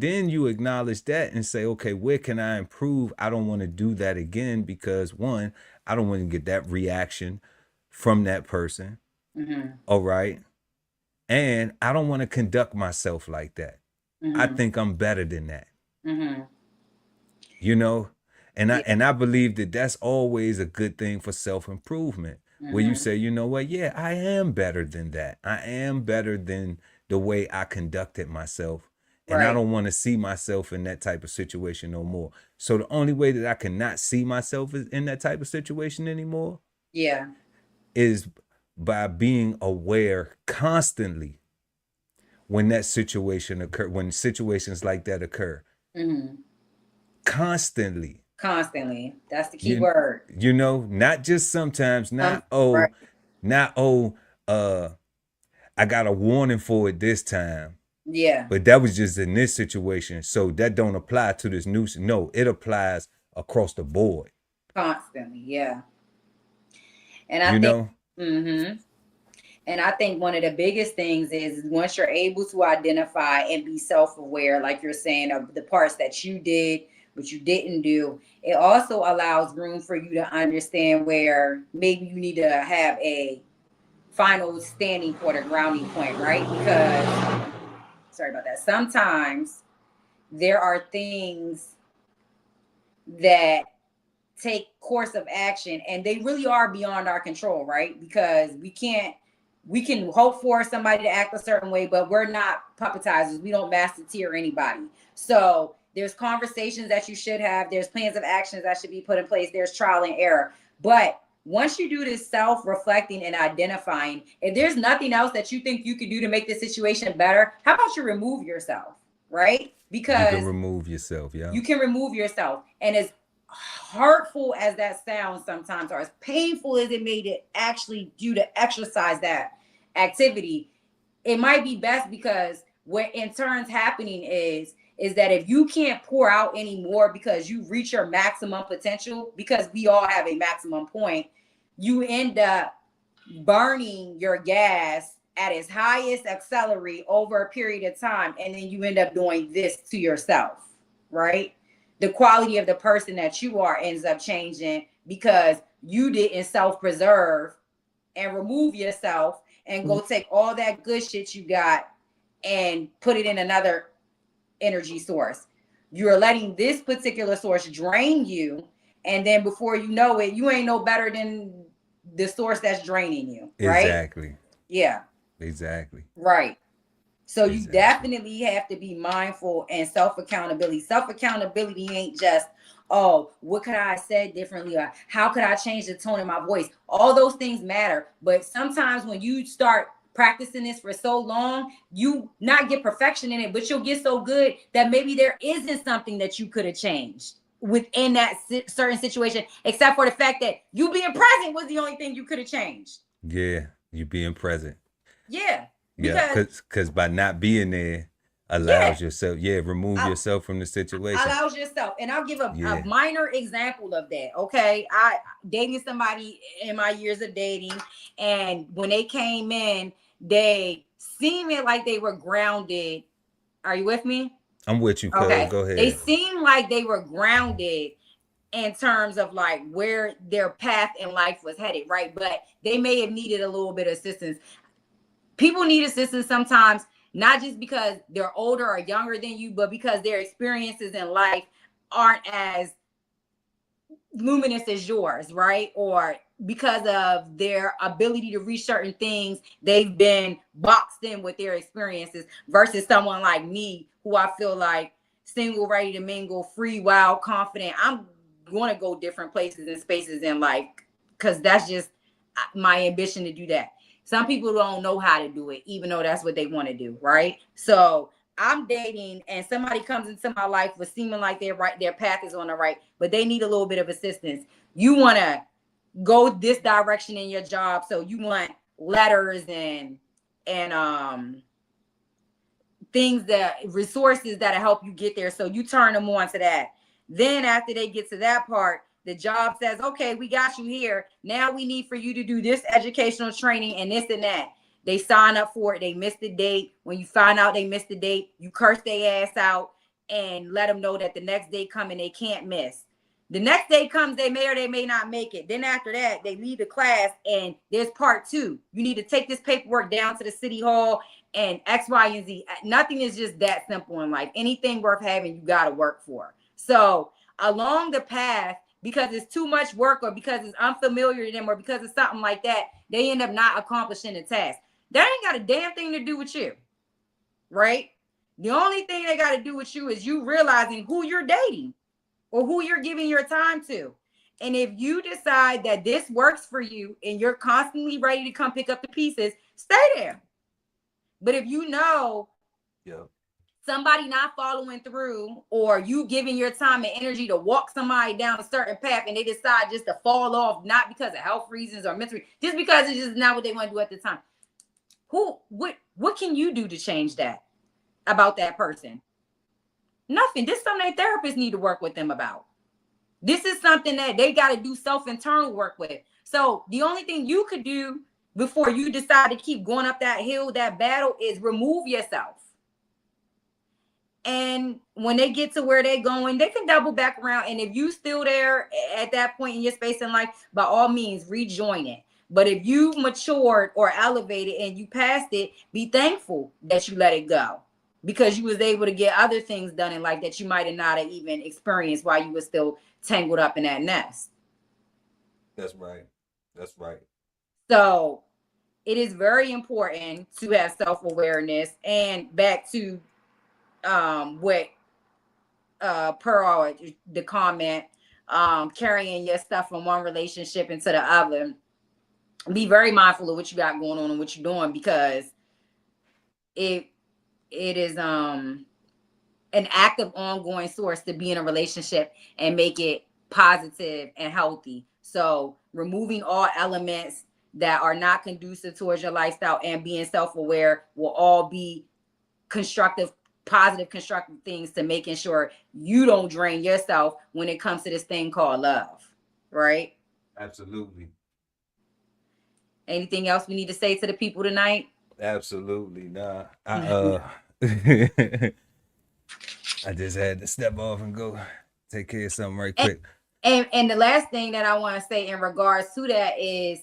then you acknowledge that and say, okay, where can I improve? I don't want to do that again because one, I don't want to get that reaction from that person. Mm-hmm. All right. And I don't want to conduct myself like that. I Mm-hmm. think I'm better than that. Mm-hmm. You know, and i Yeah. and i believe that that's always a good thing for self-improvement, where you Mm-hmm. say, you know what, yeah, I am better than that. I am better than the way I conducted myself, and I Right. don't want to see myself in that type of situation no more. So the only way that I cannot see myself in that type of situation anymore Yeah. is by being aware constantly when situations like that occur, Mm-hmm. constantly. Constantly. That's the key you word. you know, not just sometimes, Right. not uh I got a warning for it this time, Yeah. but that was just in this situation, so that don't apply to this new. No, it applies across the board, Constantly. Yeah. And I you think, know. mm-hmm. And I think one of the biggest things is once you're able to identify and be self aware, like you're saying, of the parts that you did, but you didn't do, it also allows room for you to understand where maybe you need to have a final standing point or grounding point, right? Because, sorry about that. Sometimes there are things that take course of action, and they really are beyond our control, right? Because we can hope for somebody to act a certain way, but we're not puppetizers. We don't master tier anybody. So there's conversations that you should have. There's plans of actions that should be put in place. There's trial and error. But once you do this self-reflecting and identifying, if there's nothing else that you think you could do to make the situation better, how about you remove yourself, right? Because you can remove yourself, yeah. You can remove yourself. And as hurtful as that sounds sometimes, or as painful as it may to actually do to exercise that activity, it might be best, because what in turns happening is that if you can't pour out anymore because you reach your maximum potential, because we all have a maximum point, you end up burning your gas at its highest accelerate over a period of time, and then you end up doing this to yourself, right? The quality of the person that you are ends up changing because you didn't self-preserve and remove yourself and go take all that good shit you got and put it in another energy source. You're letting this particular source drain you, and then before you know it, you ain't no better than the source that's draining you, right? Exactly. Yeah. Exactly. Right. So you definitely have to be mindful and self-accountability. Self-accountability ain't just, oh, what could I have said differently? Or how could I change the tone of my voice? All those things matter. But sometimes when you start practicing this for so long, you not get perfection in it, but you'll get so good that maybe there isn't something that you could have changed within that certain situation, except for the fact that you being present was the only thing you could have changed. Yeah, you being present. Yeah. Yeah, because by not being there allows yourself, remove yourself from the situation. Allows yourself. And I'll give a minor example of that. Okay. I dated somebody in my years of dating, and when they came in, they seemed like they were grounded. Are you with me? I'm with you, cuz. Okay. Go ahead. They seemed like they were grounded in terms of like where their path in life was headed, right? But they may have needed a little bit of assistance. People need assistance sometimes, not just because they're older or younger than you, but because their experiences in life aren't as luminous as yours, right? Or because of their ability to reach certain things, they've been boxed in with their experiences, versus someone like me, who I feel like single, ready to mingle, free, wild, confident. I'm going to go different places and spaces in life because that's just my ambition to do that. Some people don't know how to do it, even though that's what they want to do, right? So I'm dating, and somebody comes into my life with seeming like they're right, their path is on the right, but they need a little bit of assistance. You want to go this direction in your job, so you want letters and things, that resources that'll help you get there. So you turn them on to that. Then after they get to that part, the job says, okay, we got you here. Now we need for you to do this educational training and this and that. They sign up for it. They miss the date. When you find out they missed the date, you curse their ass out and let them know that the next day coming, they can't miss. The next day comes, they may or they may not make it. Then after that, they leave the class and there's part 2. You need to take this paperwork down to the city hall and X, Y, and Z. Nothing is just that simple in life. Anything worth having, you got to work for. So along the path, because it's too much work, or because it's unfamiliar to them, or because it's something like that, they end up not accomplishing the task. That ain't got a damn thing to do with you, right? The only thing they got to do with you is you realizing who you're dating or who you're giving your time to. And if you decide that this works for you and you're constantly ready to come pick up the pieces, stay there. But if you know somebody not following through, or you giving your time and energy to walk somebody down a certain path, and they decide just to fall off, not because of health reasons or mental, just because it's just not what they want to do at the time, what can you do to change that about that person? Nothing. This is something their therapists need to work with them about. This is something that they got to do self-internal work with. So the only thing you could do before you decide to keep going up that hill, that battle, is remove yourself. And when they get to where they're going, they can double back around. And if you still there at that point in your space in life, by all means, rejoin it. But if you've matured or elevated and you passed it, be thankful that you let it go. because you was able to get other things done in life that you might have not have even experienced while you were still tangled up in that nest. That's right. That's right. So it is very important to have self-awareness. And back to what per our, the comment, carrying your stuff from one relationship into the other. Be very mindful of what you got going on and what you're doing, because it it is an active ongoing source to be in a relationship and make it positive and healthy. So removing all elements that are not conducive towards your lifestyle and being self-aware will all be constructive, positive, constructive things to making sure you don't drain yourself when it comes to this thing called love. Right? Absolutely. Anything else we need to say to the people tonight? Absolutely. Nah. I Mhm. I just had to step off and go take care of something right and, quick. and the last thing that I want to say in regards to that is,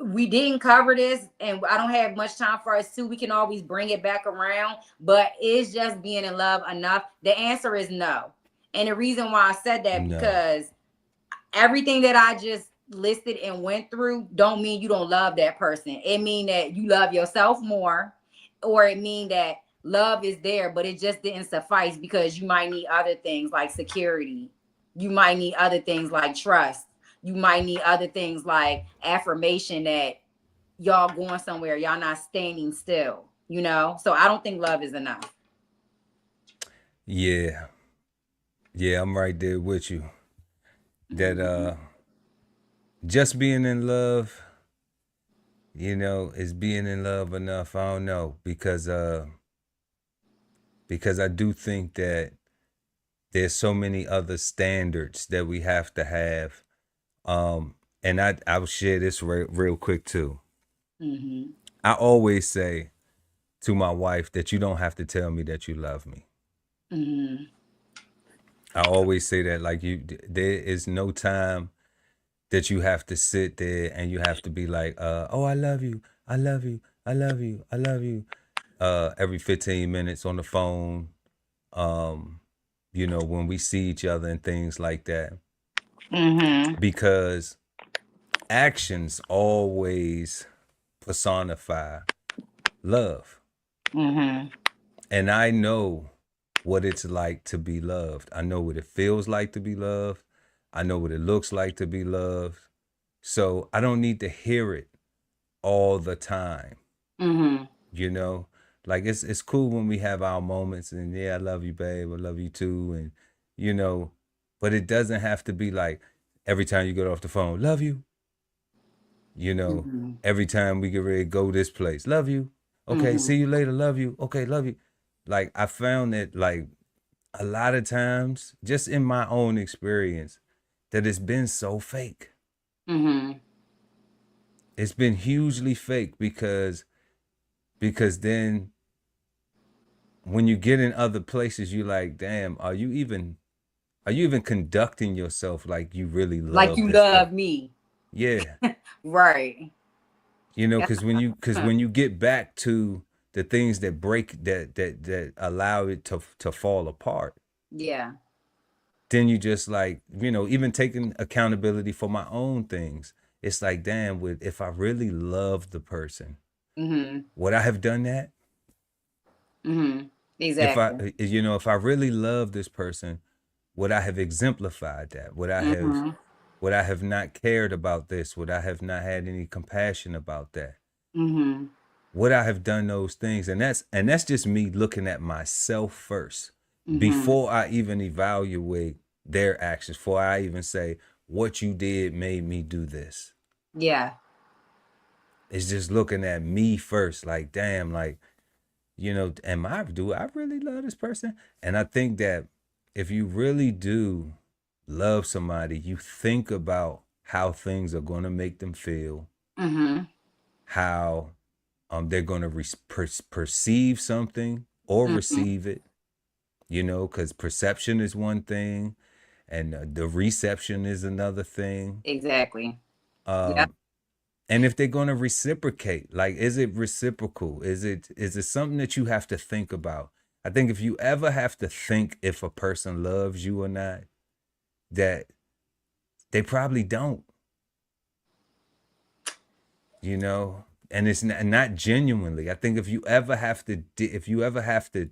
we didn't cover this and I don't have much time for us too. We can always bring it back around, but is just being in love enough? The answer is no. And the reason why I said that, No. because everything that I just listed and went through don't mean you don't love that person. It mean that you love yourself more, or it mean that love is there, but it just didn't suffice because you might need other things like security. You might need other things like trust. You might need other things like affirmation that y'all going somewhere, y'all not standing still, you know? So I don't think love is enough. Yeah. Yeah, I'm right there with you. That Mm-hmm. just being in love, is being in love enough? I don't know, because I do think that there's so many other standards that we have to have. And I will share this real quick too. Mm-hmm. I always say to my wife that you don't have to tell me that you love me. Mm-hmm. I always say that, like, there is no time that you have to sit there and you have to be like, oh, I love you, I love you, I love you, I love you, every 15 minutes on the phone, um, when we see each other and things like that. Mm-hmm. Because actions always personify love. Mm-hmm. And I know what it's like to be loved. I know what it feels like to be loved. I know what it looks like to be loved. So I don't need to hear it all the time, Mm-hmm. you know? Like, it's cool when we have our moments and, yeah, I love you, babe. I love you too. And, you know, but it doesn't have to be like every time you get off the phone, love you, you know, Mm-hmm. every time we get ready to go this place, love you. Okay, Mm-hmm. see you later, love you. Okay, love you. Like, I found that, like, a lot of times, just in my own experience, that it's been so fake. Mm-hmm. It's been hugely fake because then when you get in other places, you like, damn, are you even conducting yourself like you really Like love you this person? love me. Yeah. Right. Because when you get back to the things that break that allow it to fall apart, Yeah. then you just like, even taking accountability for my own things. It's like, damn, if I really loved the person, Mm-hmm. would I have done that? Mm-hmm. If I, Exactly. if I really love this person, would I have exemplified that? Would I have, Mm-hmm. would I have not cared about this? Would I have not had any compassion about that? Mm-hmm. Would I have done those things? And that's just me looking at myself first Mm-hmm. before I even evaluate their actions, before I even say what you did made me do this. Yeah. It's just looking at me first, like, damn, like, do I really love this person? And I think that if you really do love somebody, you think about how things are going to make them feel, Mm-hmm. how they're going to perceive something or Mm-hmm. receive it, because perception is one thing and the reception is another thing. Exactly. Yep. Um, and if they're going to reciprocate, like, is it reciprocal? Is it something that you have to think about? I think if you ever have to think if a person loves you or not, that they probably don't, you know, and it's not genuinely. I think if you ever have to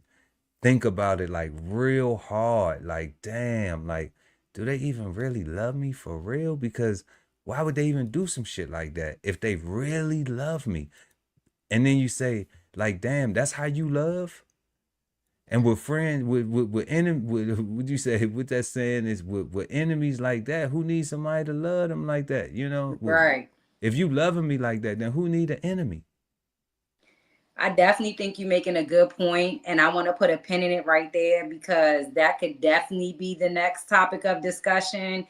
think about it like real hard, like, damn, like, do they even really love me for real? Because why would they even do some shit like that if they really love me? And then you say, like, damn, that's how you love? And with friends, with enemy, what you say? What that saying is, with enemies like that, who needs somebody to love them like that? You know, Right. if you loving me like that, then who need an enemy? I definitely think you're making a good point, and I want to put a pin in it right there because that could definitely be the next topic of discussion.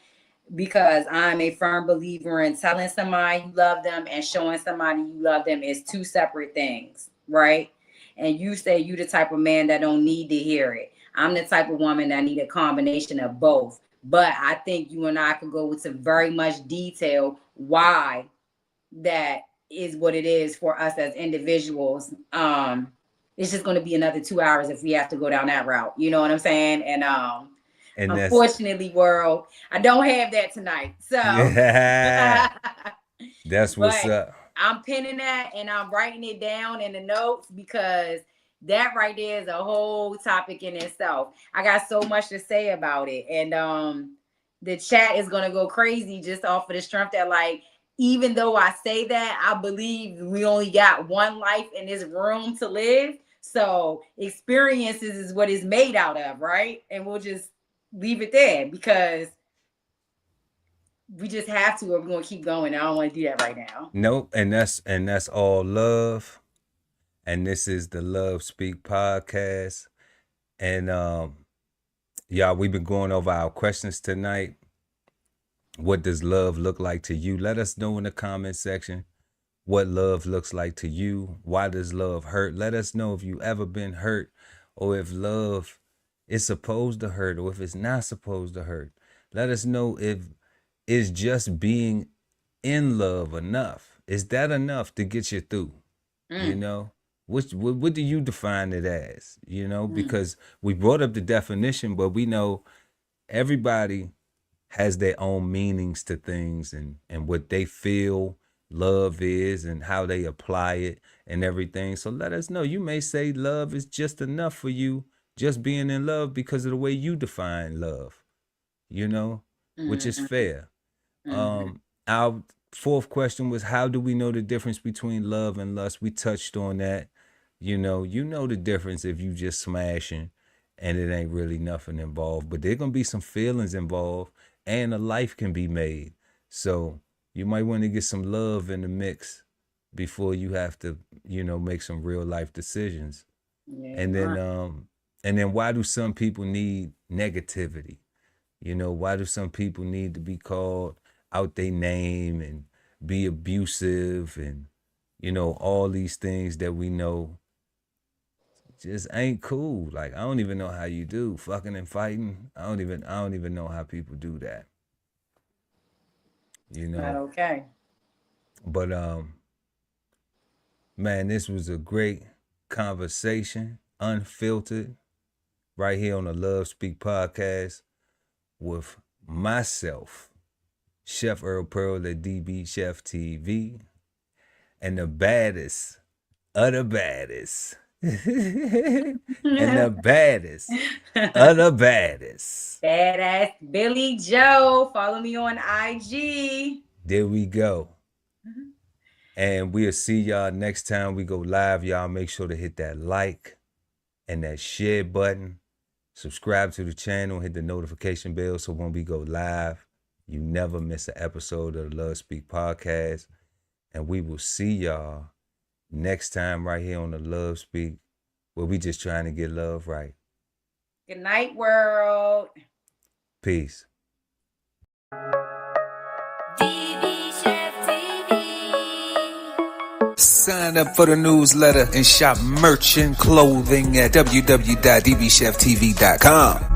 Because I'm a firm believer in telling somebody you love them and showing somebody you love them is two separate things, right? And you say you the type of man that don't need to hear it. I'm the type of woman that need a combination of both. But I think you and I could go into very much detail why that is what it is for us as individuals. It's just going to be another 2 hours if we have to go down that route. You know what I'm saying? And unfortunately, world, I don't have that tonight. So yeah, that's what's up. I'm pinning that and I'm writing it down in the notes because that right there is a whole topic in itself. I got so much to say about it. And the chat is gonna go crazy just off of the strength that, like, even though I say that, I believe we only got one life in this room to live. So experiences is what it's made out of, right? And we'll just leave it there because we just have to, or we're gonna keep going. I don't want to do that right now. Nope, and that's all love. And this is the Love Speak podcast. And y'all, we've been going over our questions tonight. What does love look like to you? Let us know in the comment section what love looks like to you. Why does love hurt? Let us know if you ever been hurt, or if love is supposed to hurt, or if it's not supposed to hurt. Let us know if it's just being in love enough. Is that enough to get you through? You know? What do you define it as? You know, because we brought up the definition, but we know everybody has their own meanings to things and what they feel love is and how they apply it and everything. So let us know. You may say love is just enough for you, just being in love because of the way you define love, you know, which is fair. Our fourth question was, how do we know the difference between love and lust? We touched on that. You know the difference if you just smashing and it ain't really nothing involved, but there gonna be some feelings involved and a life can be made. So you might want to get some love in the mix before you have to, make some real life decisions. Yeah. And then why do some people need negativity? Why do some people need to be called out their name and be abusive and, all these things that we know just ain't cool. Like, I don't even know how you do fucking and fighting. I don't even know how people do that. Not okay. But man, this was a great conversation, unfiltered, right here on the Love Speak podcast with myself, Chef Earl Pearl at DBCHEFTV, and the baddest of the baddest. And the baddest of the baddest. Badass Billy Joe. Follow me on IG. There we go. And we'll see y'all next time we go live. Y'all make sure to hit that like and that share button. Subscribe to the channel. Hit the notification bell so when we go live, you never miss an episode of the Love Speak podcast. And we will see y'all next time right here on the Love Speak, where we just trying to get love right. Good night, world. Peace. DBCHEFTV. Sign up for the newsletter and shop merch and clothing at www.dbcheftv.com.